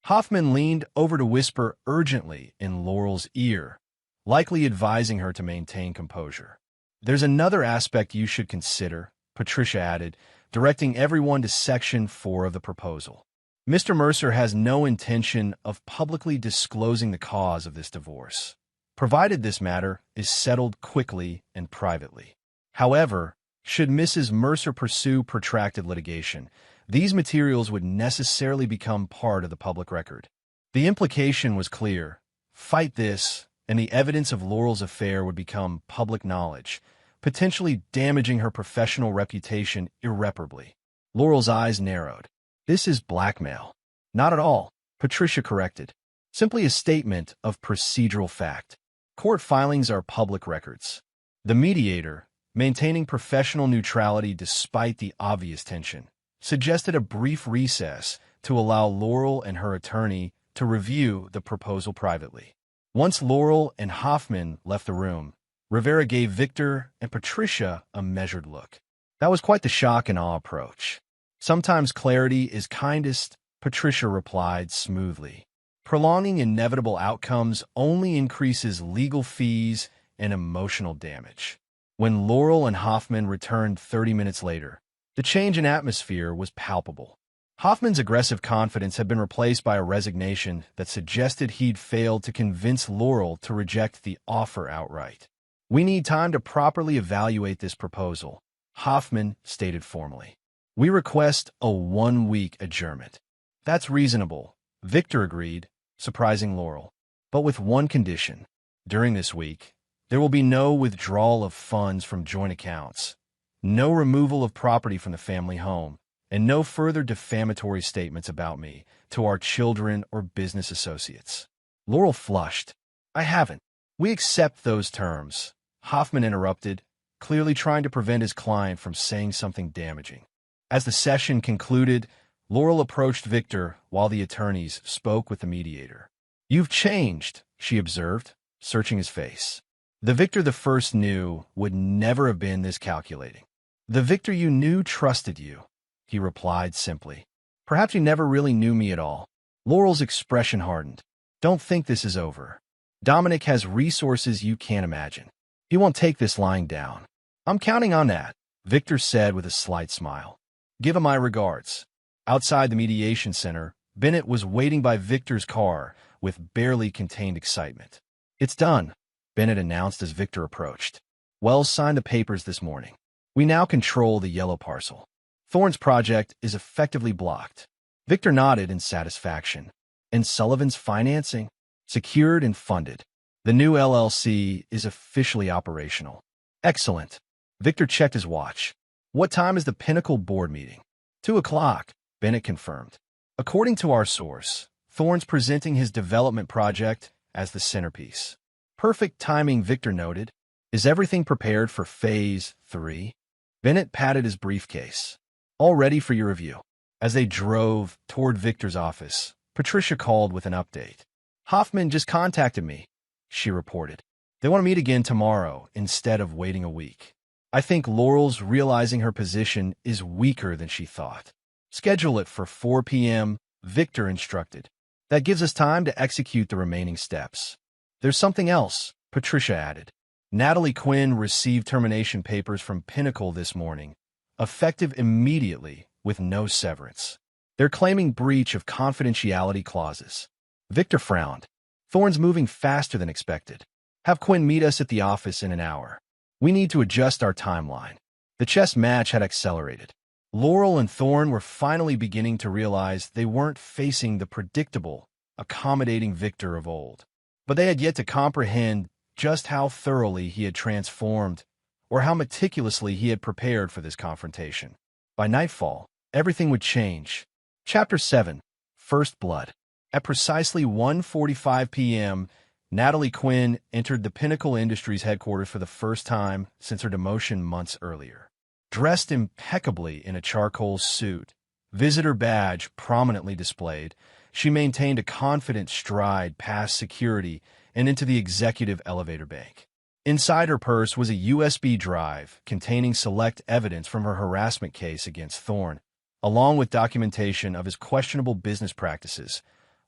Hoffman leaned over to whisper urgently in Laurel's ear, likely advising her to maintain composure. "There's another aspect you should consider," Patricia added, directing everyone to Section 4 of the proposal. Mr. Mercer has no intention of publicly disclosing the cause of this divorce, provided this matter is settled quickly and privately. However, should Mrs. Mercer pursue protracted litigation, these materials would necessarily become part of the public record. The implication was clear. Fight this, and the evidence of Laurel's affair would become public knowledge, potentially damaging her professional reputation irreparably. Laurel's eyes narrowed. This is blackmail. Not at all, Patricia corrected. Simply a statement of procedural fact. Court filings are public records. The mediator, maintaining professional neutrality despite the obvious tension, suggested a brief recess to allow Laurel and her attorney to review the proposal privately. Once Laurel and Hoffman left the room, Rivera gave Victor and Patricia a measured look. That was quite the shock and awe approach. Sometimes clarity is kindest, Patricia replied smoothly. Prolonging inevitable outcomes only increases legal fees and emotional damage. When Laurel and Hoffman returned 30 minutes later, the change in atmosphere was palpable. Hoffman's aggressive confidence had been replaced by a resignation that suggested he'd failed to convince Laurel to reject the offer outright. We need time to properly evaluate this proposal, Hoffman stated formally. We request a 1-week adjournment. That's reasonable, Victor agreed, surprising Laurel. But with one condition. During this week, there will be no withdrawal of funds from joint accounts, no removal of property from the family home, and no further defamatory statements about me to our children or business associates. Laurel flushed. I haven't. We accept those terms, Hoffman interrupted, clearly trying to prevent his client from saying something damaging. As the session concluded, Laurel approached Victor while the attorneys spoke with the mediator. You've changed, she observed, searching his face. The Victor the first knew would never have been this calculating. The Victor you knew trusted you, he replied simply. Perhaps you never really knew me at all. Laurel's expression hardened. Don't think this is over. Dominic has resources you can't imagine. He won't take this lying down. I'm counting on that, Victor said with a slight smile. Give him my regards. Outside the mediation center, Bennett was waiting by Victor's car with barely contained excitement. It's done, Bennett announced as Victor approached. Wells signed the papers this morning. We now control the yellow parcel. Thorne's project is effectively blocked. Victor nodded in satisfaction. And Sullivan's financing? Secured and funded. The new LLC is officially operational. Excellent. Victor checked his watch. What time is the Pinnacle board meeting? 2 o'clock, Bennett confirmed. According to our source, Thorne's presenting his development project as the centerpiece. Perfect timing, Victor noted. Is everything prepared for Phase 3? Bennett patted his briefcase. All ready for your review. As they drove toward Victor's office, Patricia called with an update. Hoffman just contacted me, she reported. They want to meet again tomorrow instead of waiting a week. I think Laurel's realizing her position is weaker than she thought. Schedule it for 4 p.m., Victor instructed. That gives us time to execute the remaining steps. There's something else, Patricia added. Natalie Quinn received termination papers from Pinnacle this morning, effective immediately with no severance. They're claiming breach of confidentiality clauses. Victor frowned. Thorne's moving faster than expected. Have Quinn meet us at the office in an hour. We need to adjust our timeline. The chess match had accelerated. Laurel and Thorne were finally beginning to realize they weren't facing the predictable, accommodating Victor of old. But they had yet to comprehend just how thoroughly he had transformed or how meticulously he had prepared for this confrontation. By nightfall, everything would change. Chapter 7, First Blood. At precisely 1:45 p.m., Natalie Quinn entered the Pinnacle Industries headquarters for the first time since her demotion months earlier. Dressed impeccably in a charcoal suit, visitor badge prominently displayed, she maintained a confident stride past security and into the executive elevator bank. Inside her purse was a USB drive containing select evidence from her harassment case against Thorne, along with documentation of his questionable business practices,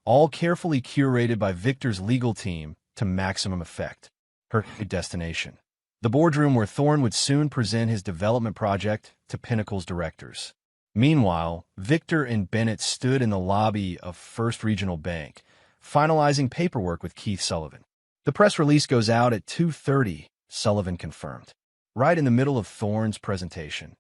all carefully curated by Victor's legal team to maximum effect. Her destination. the boardroom where Thorne would soon present his development project to Pinnacle's directors. Meanwhile, Victor and Bennett stood in the lobby of First Regional Bank, finalizing paperwork with Keith Sullivan. The press release goes out at 2:30, Sullivan confirmed. Right in the middle of Thorne's presentation.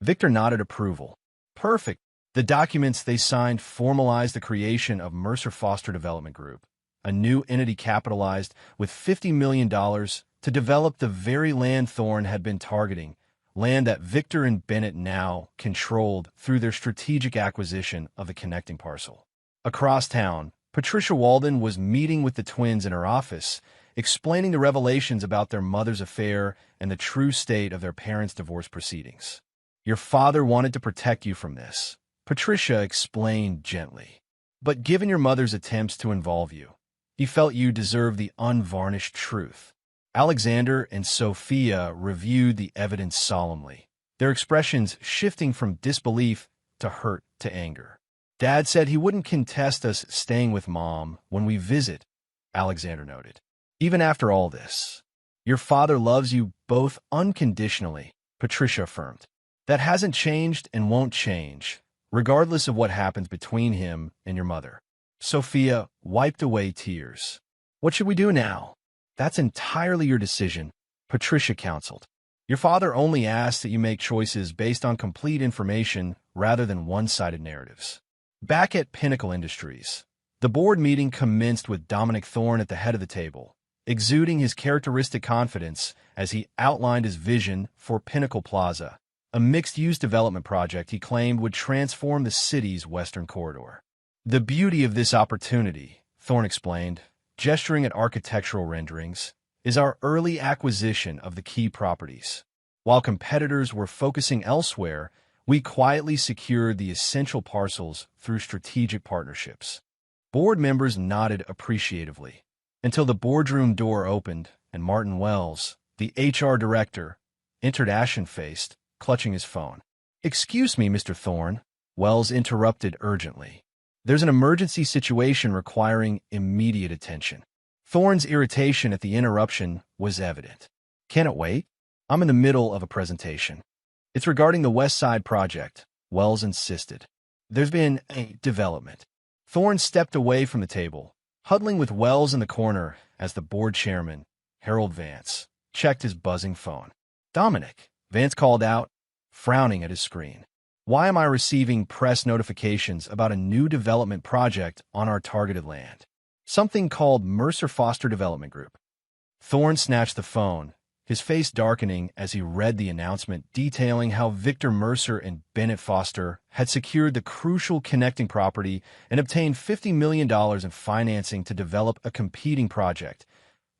Victor nodded approval. Perfect. The documents they signed formalized the creation of Mercer Foster Development Group, a new entity capitalized with $50 million to develop the very land Thorne had been targeting, land that Victor and Bennett now controlled through their strategic acquisition of the connecting parcel. Across town, Patricia Walden was meeting with the twins in her office, explaining the revelations about their mother's affair and the true state of their parents' divorce proceedings. Your father wanted to protect you from this, Patricia explained gently. But given your mother's attempts to involve you, he felt you deserved the unvarnished truth. Alexander and Sophia reviewed the evidence solemnly, their expressions shifting from disbelief to hurt to anger. Dad said he wouldn't contest us staying with Mom when we visit, Alexander noted. Even after all this, your father loves you both unconditionally, Patricia affirmed. That hasn't changed and won't change, regardless of what happens between him and your mother. Sophia wiped away tears. What should we do now? That's entirely your decision, Patricia counseled. Your father only asks that you make choices based on complete information rather than one-sided narratives. Back at Pinnacle Industries, the board meeting commenced with Dominic Thorne at the head of the table, exuding his characteristic confidence as he outlined his vision for Pinnacle Plaza, a mixed-use development project he claimed would transform the city's western corridor. The beauty of this opportunity, Thorne explained, gesturing at architectural renderings, is our early acquisition of the key properties. While competitors were focusing elsewhere, we quietly secured the essential parcels through strategic partnerships. Board members nodded appreciatively, until the boardroom door opened and Martin Wells, the HR director, entered ashen-faced, clutching his phone. Excuse me, Mr. Thorne, Wells interrupted urgently. There's an emergency situation requiring immediate attention. Thorne's irritation at the interruption was evident. Can it wait? I'm in the middle of a presentation. It's regarding the West Side project, Wells insisted. There's been a development. Thorne stepped away from the table, huddling with Wells in the corner as the board chairman, Harold Vance, checked his buzzing phone. Dominic, Vance called out, frowning at his screen. Why am I receiving press notifications about a new development project on our targeted land? Something called Mercer Foster Development Group. Thorne snatched the phone, his face darkening as he read the announcement detailing how Victor Mercer and Bennett Foster had secured the crucial connecting property and obtained $50 million in financing to develop a competing project,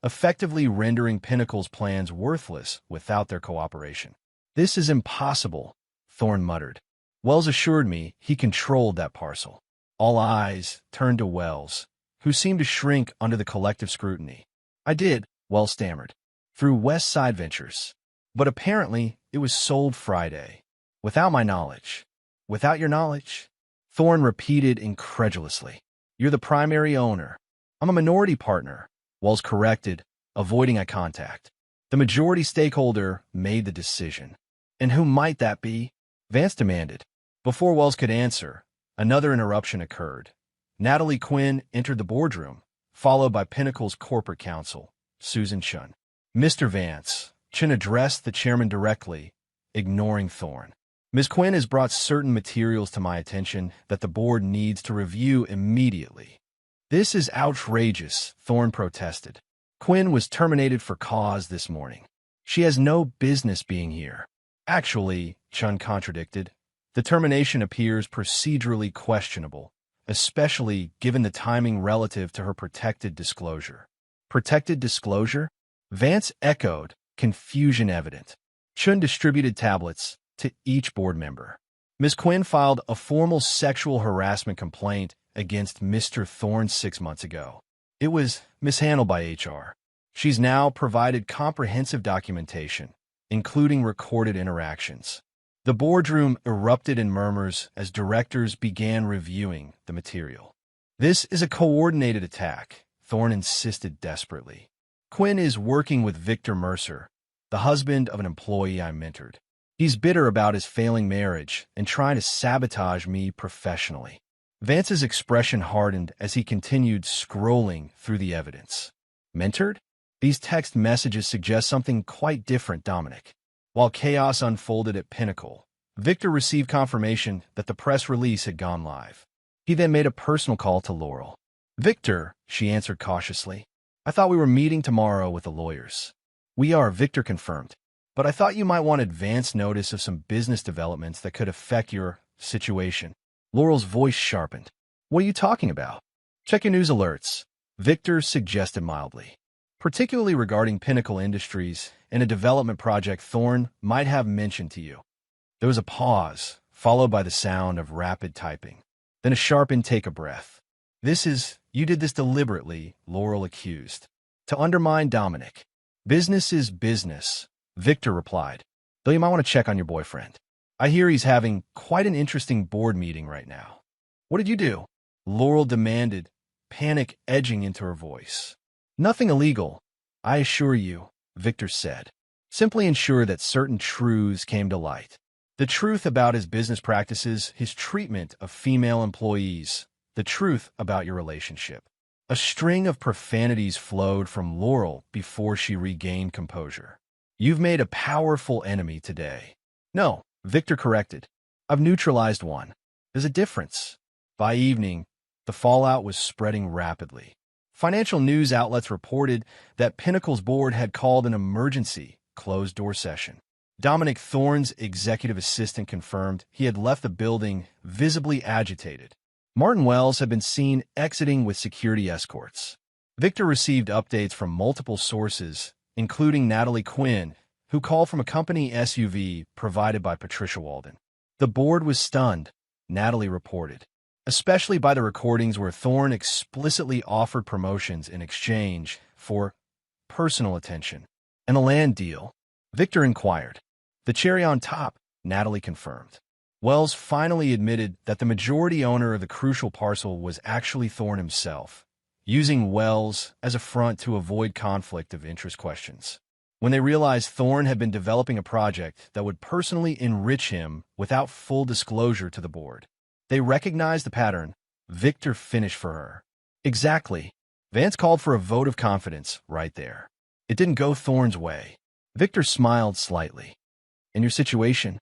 effectively rendering Pinnacle's plans worthless without their cooperation. This is impossible, Thorne muttered. Wells assured me he controlled that parcel. All eyes turned to Wells, who seemed to shrink under the collective scrutiny. I did, Wells stammered, through West Side Ventures. But apparently it was sold Friday. Without my knowledge. Without your knowledge? Thorne repeated incredulously. You're the primary owner. I'm a minority partner, Wells corrected, avoiding eye contact. The majority stakeholder made the decision. And who might that be? Vance demanded. Before Wells could answer, another interruption occurred. Natalie Quinn entered the boardroom, followed by Pinnacle's corporate counsel, Susan Chun. Mr. Vance, Chun addressed the chairman directly, ignoring Thorne. Ms. Quinn has brought certain materials to my attention that the board needs to review immediately. This is outrageous, Thorne protested. Quinn was terminated for cause this morning. She has no business being here. Actually, Chun contradicted, the termination appears procedurally questionable, especially given the timing relative to her protected disclosure. Protected disclosure? Vance echoed, confusion evident. Chun distributed tablets to each board member. Ms. Quinn filed a formal sexual harassment complaint against Mr. Thorne 6 months ago. It was mishandled by HR. She's now provided comprehensive documentation, including recorded interactions. The boardroom erupted in murmurs as directors began reviewing the material. This is a coordinated attack, Thorne insisted desperately. Quinn is working with Victor Mercer, the husband of an employee I mentored. He's bitter about his failing marriage and trying to sabotage me professionally. Vance's expression hardened as he continued scrolling through the evidence. Mentored? These text messages suggest something quite different, Dominic. While chaos unfolded at Pinnacle, Victor received confirmation that the press release had gone live. He then made a personal call to Laurel. Victor, she answered cautiously. I thought we were meeting tomorrow with the lawyers. We are, Victor confirmed. But I thought you might want advance notice of some business developments that could affect your situation. Laurel's voice sharpened. What are you talking about? Check your news alerts, Victor suggested mildly. Particularly regarding Pinnacle Industries and a development project Thorne might have mentioned to you. There was a pause, followed by the sound of rapid typing. Then a sharp intake of breath. You did this deliberately, Laurel accused. To undermine Dominic. Business is business, Victor replied. Though you might want to check on your boyfriend. I hear he's having quite an interesting board meeting right now. What did you do? Laurel demanded, panic edging into her voice. Nothing illegal, I assure you, Victor said. Simply ensure that certain truths came to light. The truth about his business practices, his treatment of female employees, the truth about your relationship. A string of profanities flowed from Laurel before she regained composure. You've made a powerful enemy today. No, Victor corrected. I've neutralized one. There's a difference. By evening, the fallout was spreading rapidly. Financial news outlets reported that Pinnacle's board had called an emergency closed-door session. Dominic Thorne's executive assistant confirmed he had left the building visibly agitated. Martin Wells had been seen exiting with security escorts. Victor received updates from multiple sources, including Natalie Quinn, who called from a company SUV provided by Patricia Walden. The board was stunned, Natalie reported, especially by the recordings where Thorne explicitly offered promotions in exchange for personal attention. And a land deal? Victor inquired. The cherry on top, Natalie confirmed. Wells finally admitted that the majority owner of the crucial parcel was actually Thorne himself, using Wells as a front to avoid conflict of interest questions. When they realized Thorne had been developing a project that would personally enrich him without full disclosure to the board, they recognized the pattern. Victor finished for her. Exactly. Vance called for a vote of confidence right there. It didn't go Thorne's way. Victor smiled slightly. In your situation,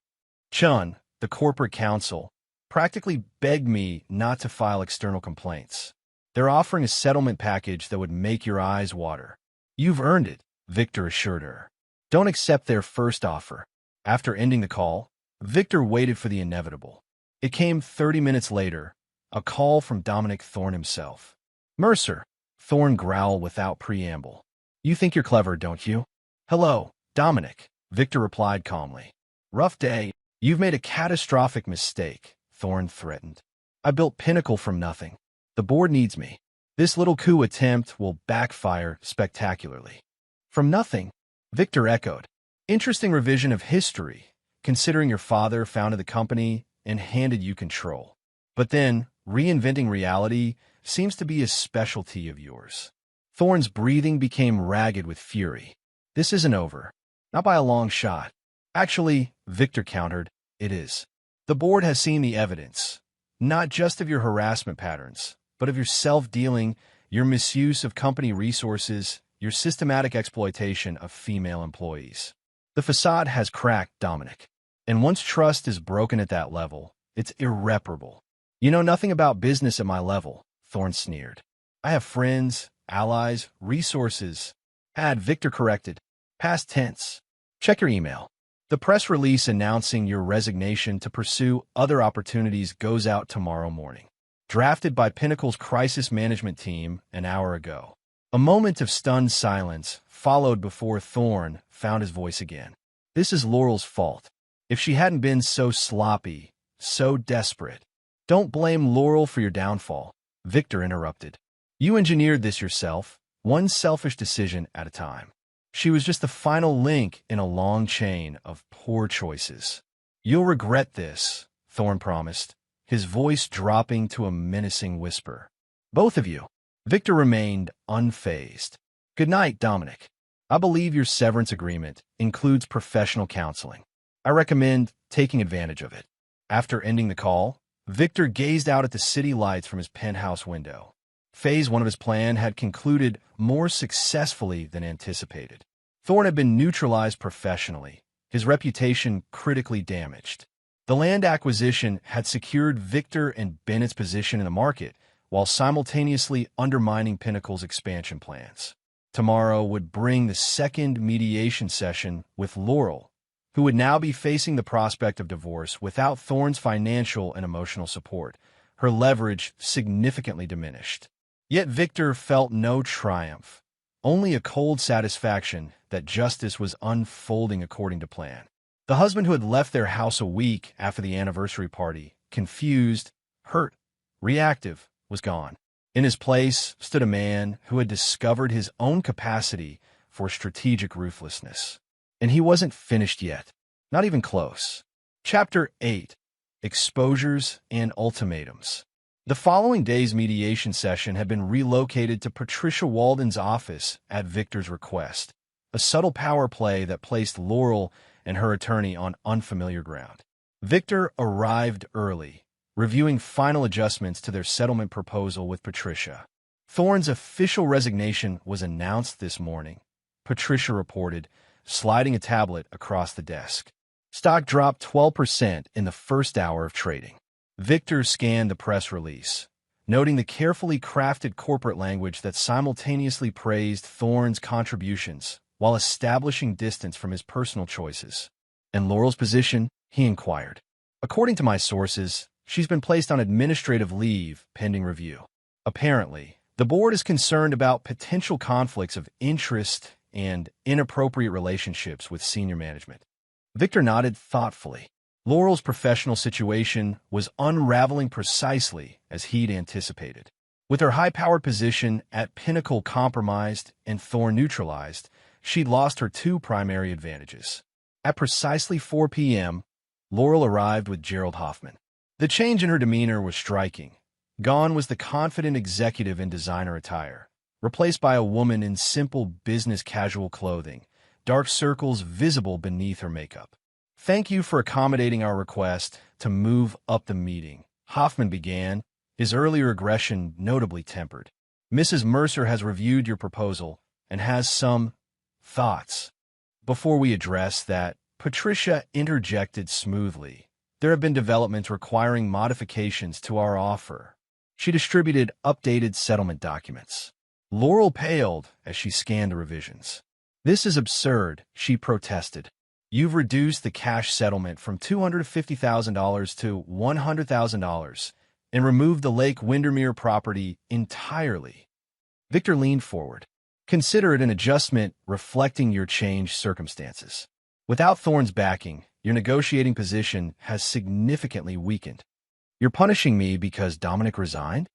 Chun, the corporate counsel, practically begged me not to file external complaints. They're offering a settlement package that would make your eyes water. You've earned it, Victor assured her. Don't accept their first offer. After ending the call, Victor waited for the inevitable. It came 30 minutes later, a call from Dominic Thorne himself. Mercer, Thorne growled without preamble. You think you're clever, don't you? Hello, Dominic, Victor replied calmly. Rough day. You've made a catastrophic mistake, Thorne threatened. I built Pinnacle from nothing. The board needs me. This little coup attempt will backfire spectacularly. From nothing, Victor echoed. Interesting revision of history, considering your father founded the company and handed you control. But then, reinventing reality seems to be a specialty of yours. Thorne's breathing became ragged with fury. This isn't over. Not by a long shot. Actually, Victor countered, it is. The board has seen the evidence, not just of your harassment patterns, but of your self-dealing, your misuse of company resources, your systematic exploitation of female employees. The facade has cracked, Dominic. And once trust is broken at that level, it's irreparable. You know nothing about business at my level, Thorne sneered. I have friends, allies, resources. Victor corrected. Past tense. Check your email. The press release announcing your resignation to pursue other opportunities goes out tomorrow morning. Drafted by Pinnacle's crisis management team an hour ago. A moment of stunned silence followed before Thorne found his voice again. This is Laurel's fault. If she hadn't been so sloppy, so desperate. Don't blame Laurel for your downfall, Victor interrupted. You engineered this yourself, one selfish decision at a time. She was just the final link in a long chain of poor choices. You'll regret this, Thorne promised, his voice dropping to a menacing whisper. Both of you. Victor remained unfazed. Good night, Dominic. I believe your severance agreement includes professional counseling. I recommend taking advantage of it. After ending the call, Victor gazed out at the city lights from his penthouse window. Phase 1 of his plan had concluded more successfully than anticipated. Thorne had been neutralized professionally, his reputation critically damaged. The land acquisition had secured Victor and Bennett's position in the market, while simultaneously undermining Pinnacle's expansion plans. Tomorrow would bring the second mediation session with Laurel, who would now be facing the prospect of divorce without Thorne's financial and emotional support, her leverage significantly diminished. Yet Victor felt no triumph, only a cold satisfaction that justice was unfolding according to plan. The husband who had left their house a week after the anniversary party, confused, hurt, reactive, was gone. In his place stood a man who had discovered his own capacity for strategic ruthlessness. And he wasn't finished yet. Not even close. Chapter 8. Exposures and Ultimatums. The following day's mediation session had been relocated to Patricia Walden's office at Victor's request, a subtle power play that placed Laurel and her attorney on unfamiliar ground. Victor arrived early, reviewing final adjustments to their settlement proposal with Patricia. Thorne's official resignation was announced this morning, Patricia reported, sliding a tablet across the desk. Stock dropped 12% in the first hour of trading. Victor scanned the press release, noting the carefully crafted corporate language that simultaneously praised Thorne's contributions while establishing distance from his personal choices. And Laurel's position? He inquired. According to my sources, she's been placed on administrative leave pending review. Apparently, the board is concerned about potential conflicts of interest and inappropriate relationships with senior management. Victor nodded thoughtfully. Laurel's professional situation was unraveling precisely as he'd anticipated. With her high-powered position at Pinnacle compromised and Thorne neutralized, she'd lost her two primary advantages. At precisely 4 p.m., Laurel arrived with Gerald Hoffman. The change in her demeanor was striking. Gone was the confident executive in designer attire, replaced by a woman in simple business casual clothing, dark circles visible beneath her makeup. Thank you for accommodating our request to move up the meeting, Hoffman began, his earlier aggression notably tempered. Mrs. Mercer has reviewed your proposal and has some thoughts. Before we address that, Patricia interjected smoothly. There have been developments requiring modifications to our offer. She distributed updated settlement documents. Laurel paled as she scanned the revisions. This is absurd, she protested. You've reduced the cash settlement from $250,000 to $100,000 and removed the Lake Windermere property entirely. Victor leaned forward. Consider it an adjustment reflecting your changed circumstances. Without Thorne's backing, your negotiating position has significantly weakened. You're punishing me because Dominic resigned?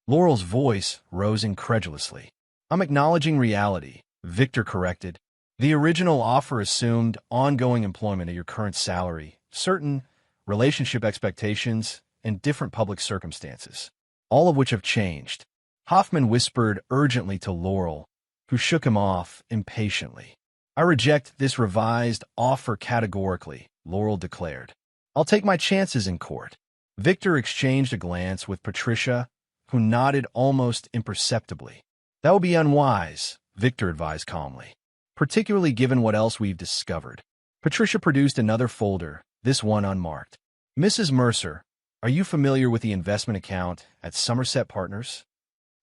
Laurel's voice rose incredulously. I'm acknowledging reality, Victor corrected. The original offer assumed ongoing employment at your current salary, certain relationship expectations, and different public circumstances, all of which have changed. Hoffman whispered urgently to Laurel, who shook him off impatiently. I reject this revised offer categorically, Laurel declared. I'll take my chances in court. Victor exchanged a glance with Patricia, who nodded almost imperceptibly. That would be unwise, Victor advised calmly, particularly given what else we've discovered. Patricia produced another folder, this one unmarked. Mrs. Mercer, are you familiar with the investment account at Somerset Partners?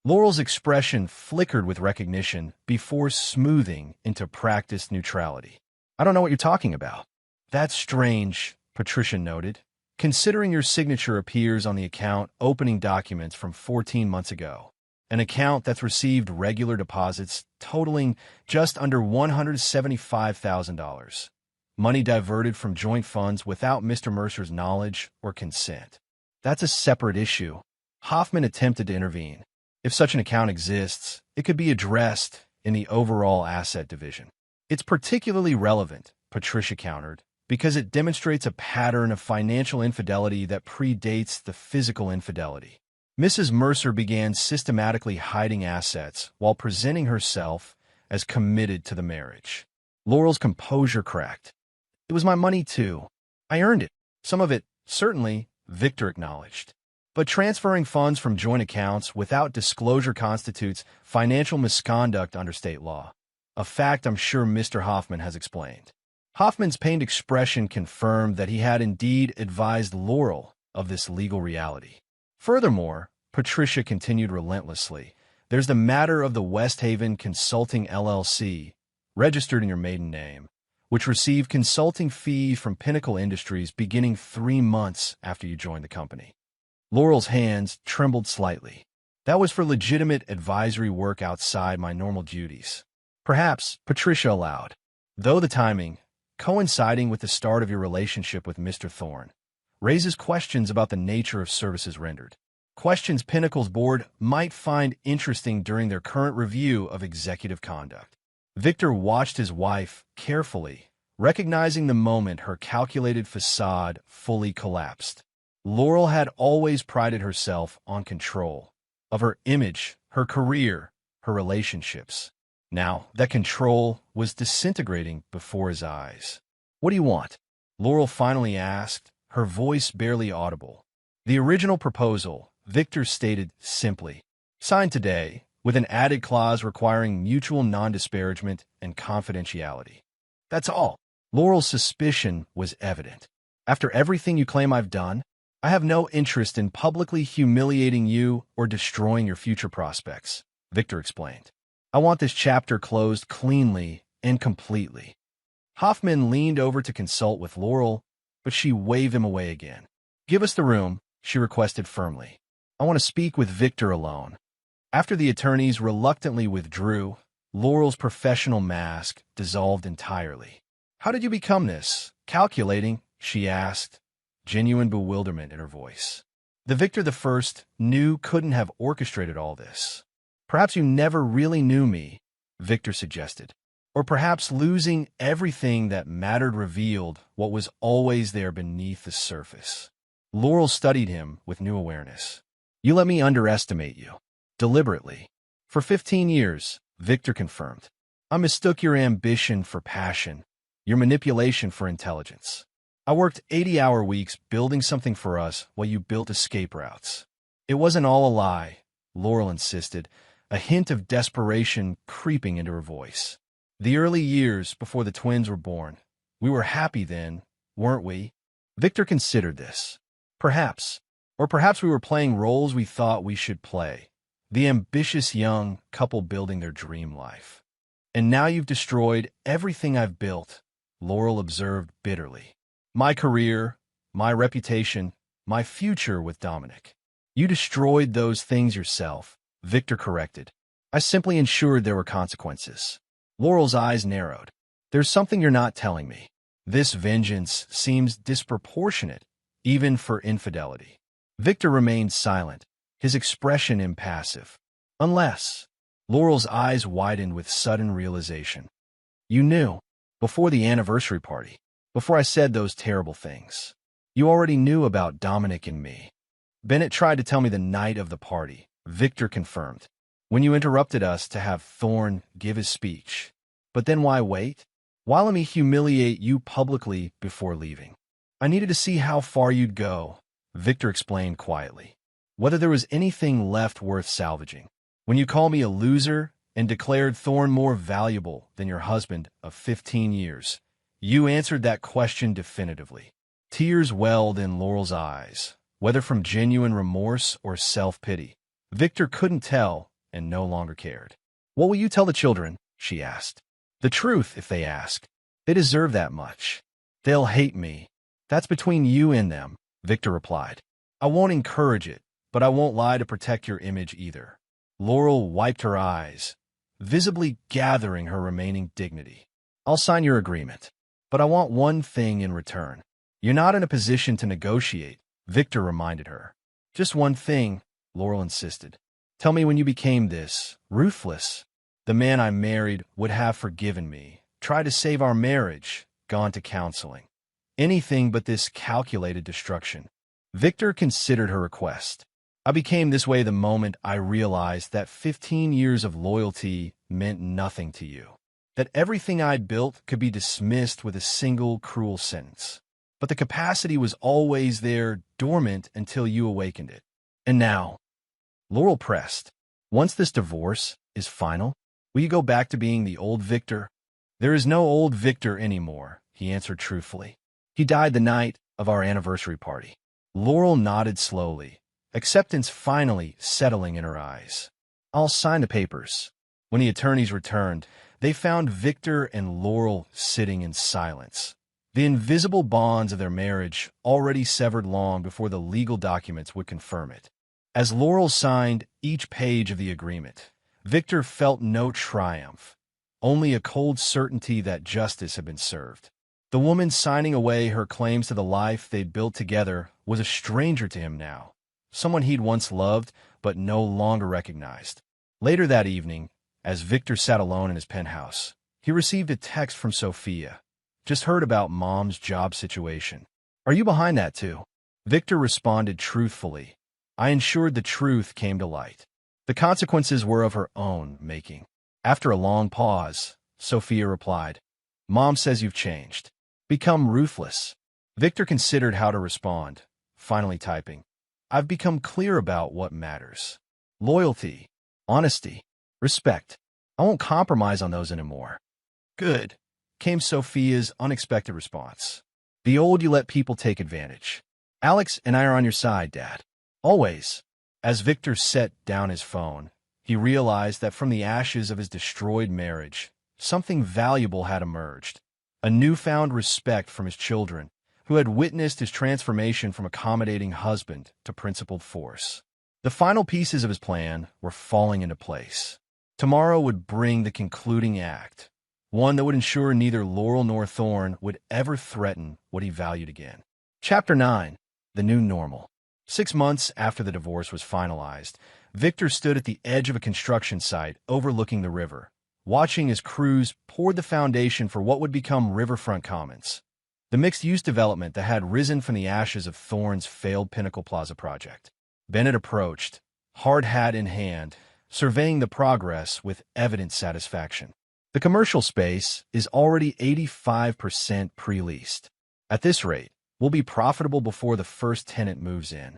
Laurel's expression flickered with recognition before smoothing into practiced neutrality. I don't know what you're talking about. That's strange, Patricia noted, considering your signature appears on the account opening documents from 14 months ago. An account that's received regular deposits totaling just under $175,000. Money diverted from joint funds without Mr. Mercer's knowledge or consent. That's a separate issue. Hoffman attempted to intervene. If such an account exists, it could be addressed in the overall asset division. It's particularly relevant, Patricia countered, because it demonstrates a pattern of financial infidelity that predates the physical infidelity. Mrs. Mercer began systematically hiding assets while presenting herself as committed to the marriage. Laurel's composure cracked. It was my money, too. I earned it. Some of it, certainly, Victor acknowledged. But transferring funds from joint accounts without disclosure constitutes financial misconduct under state law, a fact I'm sure Mr. Hoffman has explained. Hoffman's pained expression confirmed that he had indeed advised Laurel of this legal reality. Furthermore, Patricia continued relentlessly, there's the matter of the West Haven Consulting LLC, registered in your maiden name, which received consulting fees from Pinnacle Industries beginning 3 months after you joined the company. Laurel's hands trembled slightly. That was for legitimate advisory work outside my normal duties. Perhaps, Patricia allowed. Though the timing, coinciding with the start of your relationship with Mr. Thorne, raises questions about the nature of services rendered. Questions Pinnacle's board might find interesting during their current review of executive conduct. Victor watched his wife carefully, recognizing the moment her calculated facade fully collapsed. Laurel had always prided herself on control of her image, her career, her relationships. Now, that control was disintegrating before his eyes. What do you want? Laurel finally asked, her voice barely audible. The original proposal, Victor stated simply, signed today, with an added clause requiring mutual non-disparagement and confidentiality. That's all. Laurel's suspicion was evident. After everything you claim I've done, I have no interest in publicly humiliating you or destroying your future prospects, Victor explained. I want this chapter closed cleanly and completely. Hoffman leaned over to consult with Laurel, but she waved him away again. Give us the room, she requested firmly. I want to speak with Victor alone. After the attorneys reluctantly withdrew, Laurel's professional mask dissolved entirely. How did you become this? Calculating, she asked, genuine bewilderment in her voice. The Victor I knew couldn't have orchestrated all this. Perhaps you never really knew me, Victor suggested. Or perhaps losing everything that mattered revealed what was always there beneath the surface. Laurel studied him with new awareness. You let me underestimate you. Deliberately. For 15 years, Victor confirmed. I mistook your ambition for passion, your manipulation for intelligence. I worked 80-hour weeks building something for us while you built escape routes. It wasn't all a lie, Laurel insisted, a hint of desperation creeping into her voice. The early years before the twins were born. We were happy then, weren't we? Victor considered this. Perhaps. Or perhaps we were playing roles we thought we should play. The ambitious young couple building their dream life. And now you've destroyed everything I've built, Laurel observed bitterly. My career, my reputation, my future with Dominic. You destroyed those things yourself, Victor corrected. I simply ensured there were consequences. Laurel's eyes narrowed. There's something you're not telling me. This vengeance seems disproportionate, even for infidelity. Victor remained silent, his expression impassive. Unless, Laurel's eyes widened with sudden realization. You knew, before the anniversary party, before I said those terrible things. You already knew about Dominic and me. Bennett tried to tell me the night of the party, Victor confirmed, when you interrupted us to have Thorne give his speech. But then why wait? Why let me humiliate you publicly before leaving? I needed to see how far you'd go, Victor explained quietly. Whether there was anything left worth salvaging. When you called me a loser and declared Thorne more valuable than your husband of 15 years, you answered that question definitively. Tears welled in Laurel's eyes, whether from genuine remorse or self-pity. Victor couldn't tell and no longer cared. What will you tell the children? She asked. The truth, if they ask. They deserve that much. They'll hate me. That's between you and them, Victor replied. I won't encourage it, but I won't lie to protect your image either. Laurel wiped her eyes, visibly gathering her remaining dignity. I'll sign your agreement, but I want one thing in return. You're not in a position to negotiate, Victor reminded her. Just one thing, Laurel insisted. Tell me when you became this, ruthless. The man I married would have forgiven me, tried to save our marriage, gone to counseling. Anything but this calculated destruction. Victor considered her request. I became this way the moment I realized that 15 years of loyalty meant nothing to you. That everything I'd built could be dismissed with a single cruel sentence. But the capacity was always there, dormant until you awakened it. And now, Laurel pressed, once this divorce is final, will you go back to being the old Victor? There is no old Victor anymore, he answered truthfully. He died the night of our anniversary party. Laurel nodded slowly, acceptance finally settling in her eyes. I'll sign the papers. When the attorneys returned, they found Victor and Laurel sitting in silence. The invisible bonds of their marriage already severed long before the legal documents would confirm it. As Laurel signed each page of the agreement, Victor felt no triumph, only a cold certainty that justice had been served. The woman signing away her claims to the life they'd built together was a stranger to him now, someone he'd once loved but no longer recognized. Later that evening, as Victor sat alone in his penthouse, he received a text from Sophia. Just heard about Mom's job situation. Are you behind that too? Victor responded truthfully. I ensured the truth came to light. The consequences were of her own making. After a long pause, Sophia replied, Mom says you've changed. Become ruthless. Victor considered how to respond, finally typing, I've become clear about what matters. Loyalty, honesty, respect. I won't compromise on those anymore. Good, came Sophia's unexpected response. Be old you let people take advantage. Alex and I are on your side, Dad. Always. As Victor set down his phone, he realized that from the ashes of his destroyed marriage, something valuable had emerged. A newfound respect from his children, who had witnessed his transformation from accommodating husband to principled force. The final pieces of his plan were falling into place. Tomorrow would bring the concluding act, one that would ensure neither Laurel nor Thorn would ever threaten what he valued again. Chapter 9. The New Normal. 6 months after the divorce was finalized, Victor stood at the edge of a construction site overlooking the river, watching as crews poured the foundation for what would become Riverfront Commons, the mixed-use development that had risen from the ashes of Thorn's failed Pinnacle Plaza project. Bennett approached, hard hat in hand, surveying the progress with evident satisfaction. The commercial space is already 85% pre-leased. At this rate, we'll be profitable before the first tenant moves in.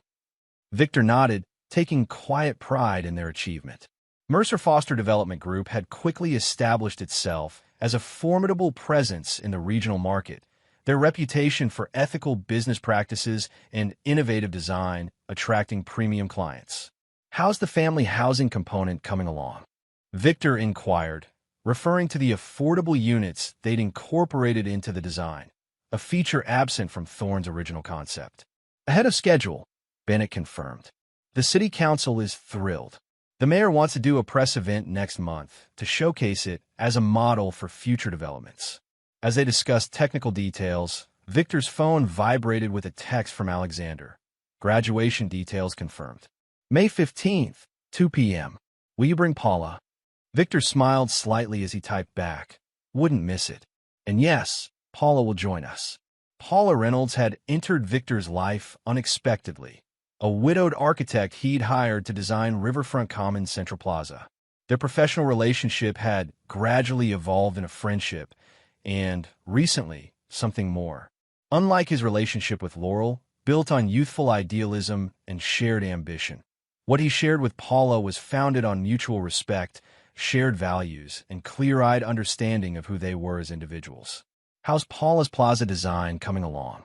Victor nodded, taking quiet pride in their achievement. Mercer Foster Development Group had quickly established itself as a formidable presence in the regional market, their reputation for ethical business practices and innovative design attracting premium clients. How's the family housing component coming along? Victor inquired, referring to the affordable units they'd incorporated into the design, a feature absent from Thorn's original concept. Ahead of schedule, Bennett confirmed. The city council is thrilled. The mayor wants to do a press event next month to showcase it as a model for future developments. As they discussed technical details, Victor's phone vibrated with a text from Alexander. Graduation details confirmed. May 15th, 2 p.m. Will you bring Paula? Victor smiled slightly as he typed back. Wouldn't miss it. And yes, Paula will join us. Paula Reynolds had entered Victor's life unexpectedly, a widowed architect he'd hired to design Riverfront Commons Central Plaza. Their professional relationship had gradually evolved into friendship and, recently, something more. Unlike his relationship with Laurel, built on youthful idealism and shared ambition, what he shared with Paula was founded on mutual respect, shared values, and clear-eyed understanding of who they were as individuals. How's Paula's plaza design coming along?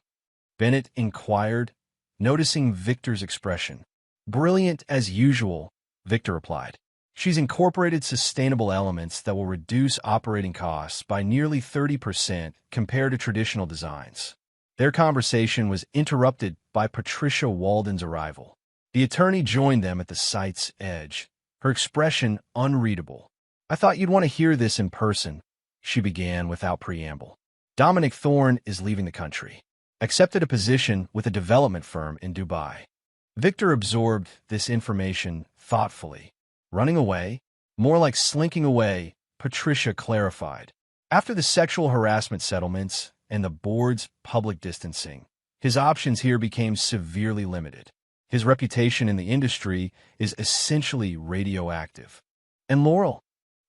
Bennett inquired, noticing Victor's expression. Brilliant as usual, Victor replied. She's incorporated sustainable elements that will reduce operating costs by nearly 30% compared to traditional designs. Their conversation was interrupted by Patricia Walden's arrival. The attorney joined them at the site's edge, her expression unreadable. I thought you'd want to hear this in person, she began without preamble. Dominic Thorne is leaving the country. Accepted a position with a development firm in Dubai. Victor absorbed this information thoughtfully. Running away? More like slinking away, Patricia clarified. After the sexual harassment settlements and the board's public distancing, his options here became severely limited. His reputation in the industry is essentially radioactive. And Laurel?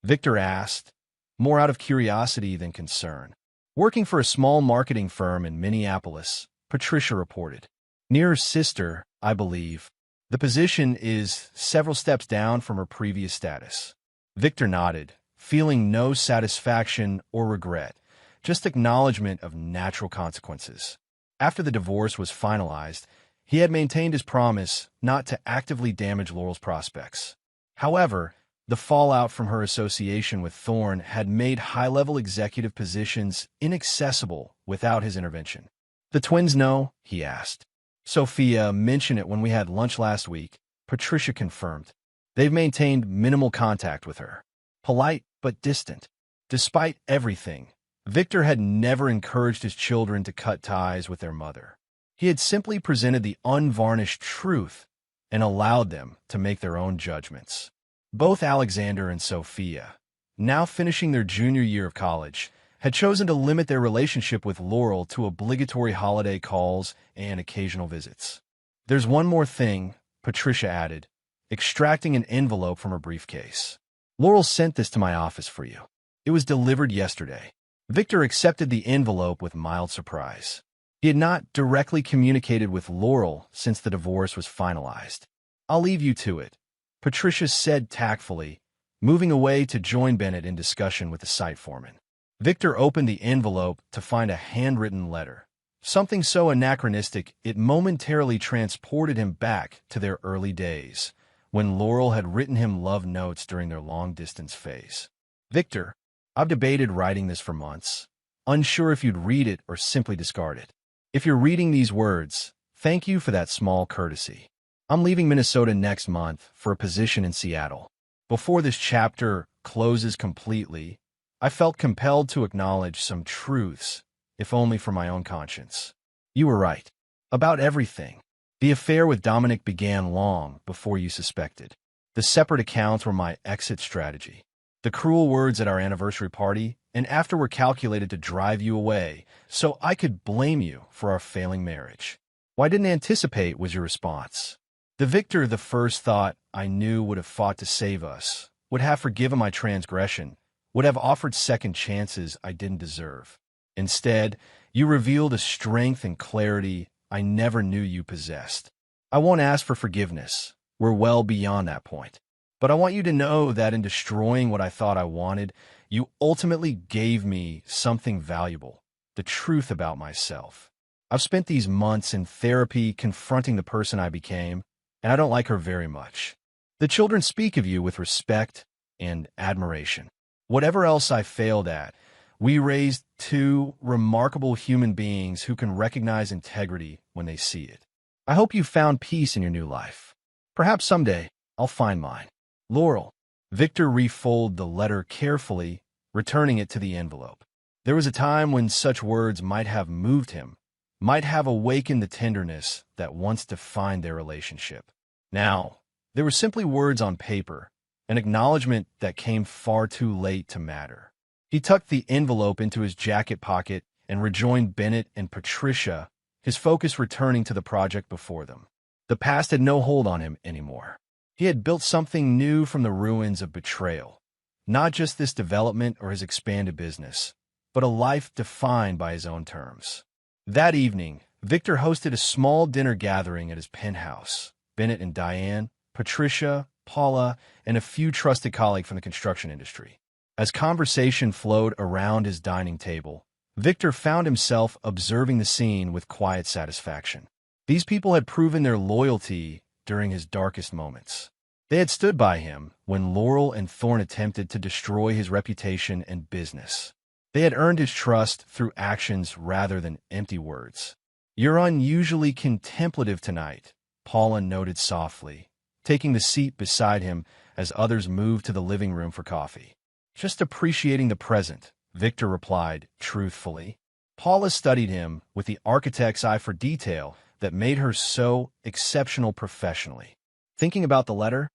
Victor asked, more out of curiosity than concern. Working for a small marketing firm in Minneapolis, Patricia reported. Near her sister, I believe. The position is several steps down from her previous status. Victor nodded, feeling no satisfaction or regret, just acknowledgement of natural consequences. After the divorce was finalized, he had maintained his promise not to actively damage Laurel's prospects. However, the fallout from her association with Thorne had made high-level executive positions inaccessible without his intervention. The twins know? He asked. Sophia mentioned it when we had lunch last week, Patricia confirmed. They've maintained minimal contact with her. Polite, but distant. Despite everything, Victor had never encouraged his children to cut ties with their mother. He had simply presented the unvarnished truth and allowed them to make their own judgments. Both Alexander and Sophia, now finishing their junior year of college, had chosen to limit their relationship with Laurel to obligatory holiday calls and occasional visits. There's one more thing, Patricia added, extracting an envelope from her briefcase. Laurel sent this to my office for you. It was delivered yesterday. Victor accepted the envelope with mild surprise. He had not directly communicated with Laurel since the divorce was finalized. I'll leave you to it, Patricia said tactfully, moving away to join Bennett in discussion with the site foreman. Victor opened the envelope to find a handwritten letter, something so anachronistic it momentarily transported him back to their early days, when Laurel had written him love notes during their long-distance phase. Victor, I've debated writing this for months, unsure if you'd read it or simply discard it. If you're reading these words, thank you for that small courtesy. I'm leaving Minnesota next month for a position in Seattle. Before this chapter closes completely, I felt compelled to acknowledge some truths, if only for my own conscience. You were right. About everything. The affair with Dominic began long before you suspected. The separate accounts were my exit strategy. The cruel words at our anniversary party and after were calculated to drive you away, so I could blame you for our failing marriage. What I didn't anticipate was your response. The Victor the first thought I knew would have fought to save us, would have forgiven my transgression, would have offered second chances I didn't deserve. Instead, you revealed a strength and clarity I never knew you possessed. I won't ask for forgiveness. We're well beyond that point. But I want you to know that in destroying what I thought I wanted, you ultimately gave me something valuable, the truth about myself. I've spent these months in therapy confronting the person I became, and I don't like her very much. The children speak of you with respect and admiration. Whatever else I failed at, we raised two remarkable human beings who can recognize integrity when they see it. I hope you found peace in your new life. Perhaps someday I'll find mine. Laurel. Victor refolded the letter carefully, returning it to the envelope. There was a time when such words might have moved him, might have awakened the tenderness that once defined their relationship. Now, they were simply words on paper, an acknowledgement that came far too late to matter. He tucked the envelope into his jacket pocket and rejoined Bennett and Patricia, his focus returning to the project before them. The past had no hold on him anymore. He had built something new from the ruins of betrayal, not just this development or his expanded business, but a life defined by his own terms. That evening, Victor hosted a small dinner gathering at his penthouse. Bennett and Diane, Patricia, Paula, and a few trusted colleagues from the construction industry. As conversation flowed around his dining table, Victor found himself observing the scene with quiet satisfaction. These people had proven their loyalty during his darkest moments. They had stood by him when Laurel and Thorne attempted to destroy his reputation and business. They had earned his trust through actions rather than empty words. You're unusually contemplative tonight, Paula noted softly, taking the seat beside him as others moved to the living room for coffee. Just appreciating the present, Victor replied truthfully. Paula studied him with the architect's eye for detail that made her so exceptional professionally. Thinking about the letter,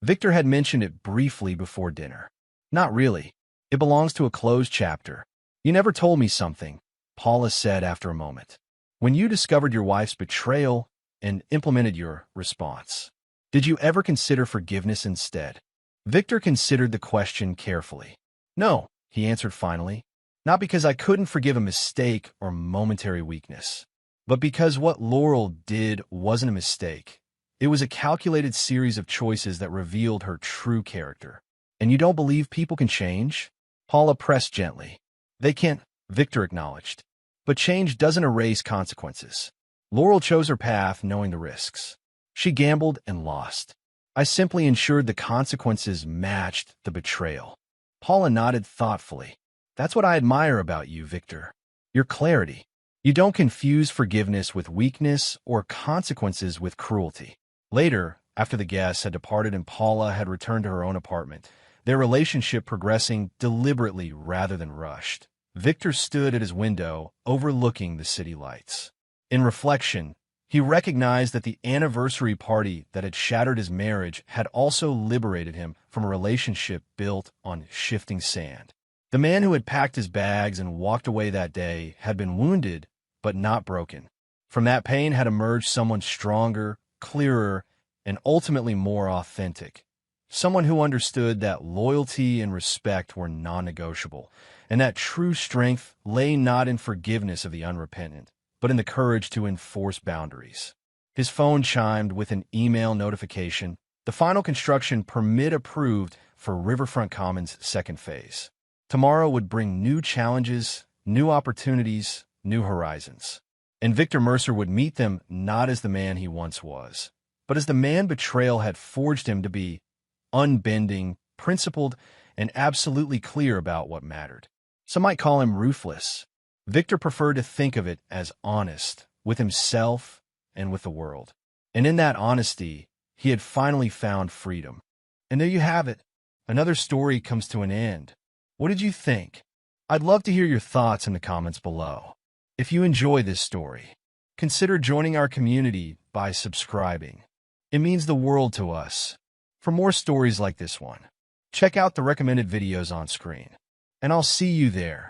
Victor had mentioned it briefly before dinner. Not really. It belongs to a closed chapter. You never told me something, Paula said after a moment. When you discovered your wife's betrayal, and implemented your response. Did you ever consider forgiveness instead? Victor considered the question carefully. No, he answered finally. Not because I couldn't forgive a mistake or momentary weakness, but because what Laurel did wasn't a mistake. It was a calculated series of choices that revealed her true character. And you don't believe people can change? Paula pressed gently. They can't, Victor acknowledged. But change doesn't erase consequences. Laurel chose her path knowing the risks. She gambled and lost. I simply ensured the consequences matched the betrayal. Paula nodded thoughtfully. That's what I admire about you, Victor. Your clarity. You don't confuse forgiveness with weakness or consequences with cruelty. Later, after the guests had departed and Paula had returned to her own apartment, their relationship progressing deliberately rather than rushed, Victor stood at his window overlooking the city lights. In reflection, he recognized that the anniversary party that had shattered his marriage had also liberated him from a relationship built on shifting sand. The man who had packed his bags and walked away that day had been wounded, but not broken. From that pain had emerged someone stronger, clearer, and ultimately more authentic. Someone who understood that loyalty and respect were non-negotiable, and that true strength lay not in forgiveness of the unrepentant, but in the courage to enforce boundaries. His phone chimed with an email notification. The final construction permit approved for Riverfront Commons' second phase. Tomorrow would bring new challenges, new opportunities, new horizons. And Victor Mercer would meet them not as the man he once was, but as the man betrayal had forged him to be, unbending, principled, and absolutely clear about what mattered. Some might call him ruthless. Victor preferred to think of it as honest, with himself and with the world. And in that honesty, he had finally found freedom. And there you have it. Another story comes to an end. What did you think? I'd love to hear your thoughts in the comments below. If you enjoy this story, consider joining our community by subscribing. It means the world to us. For more stories like this one, check out the recommended videos on screen. And I'll see you there.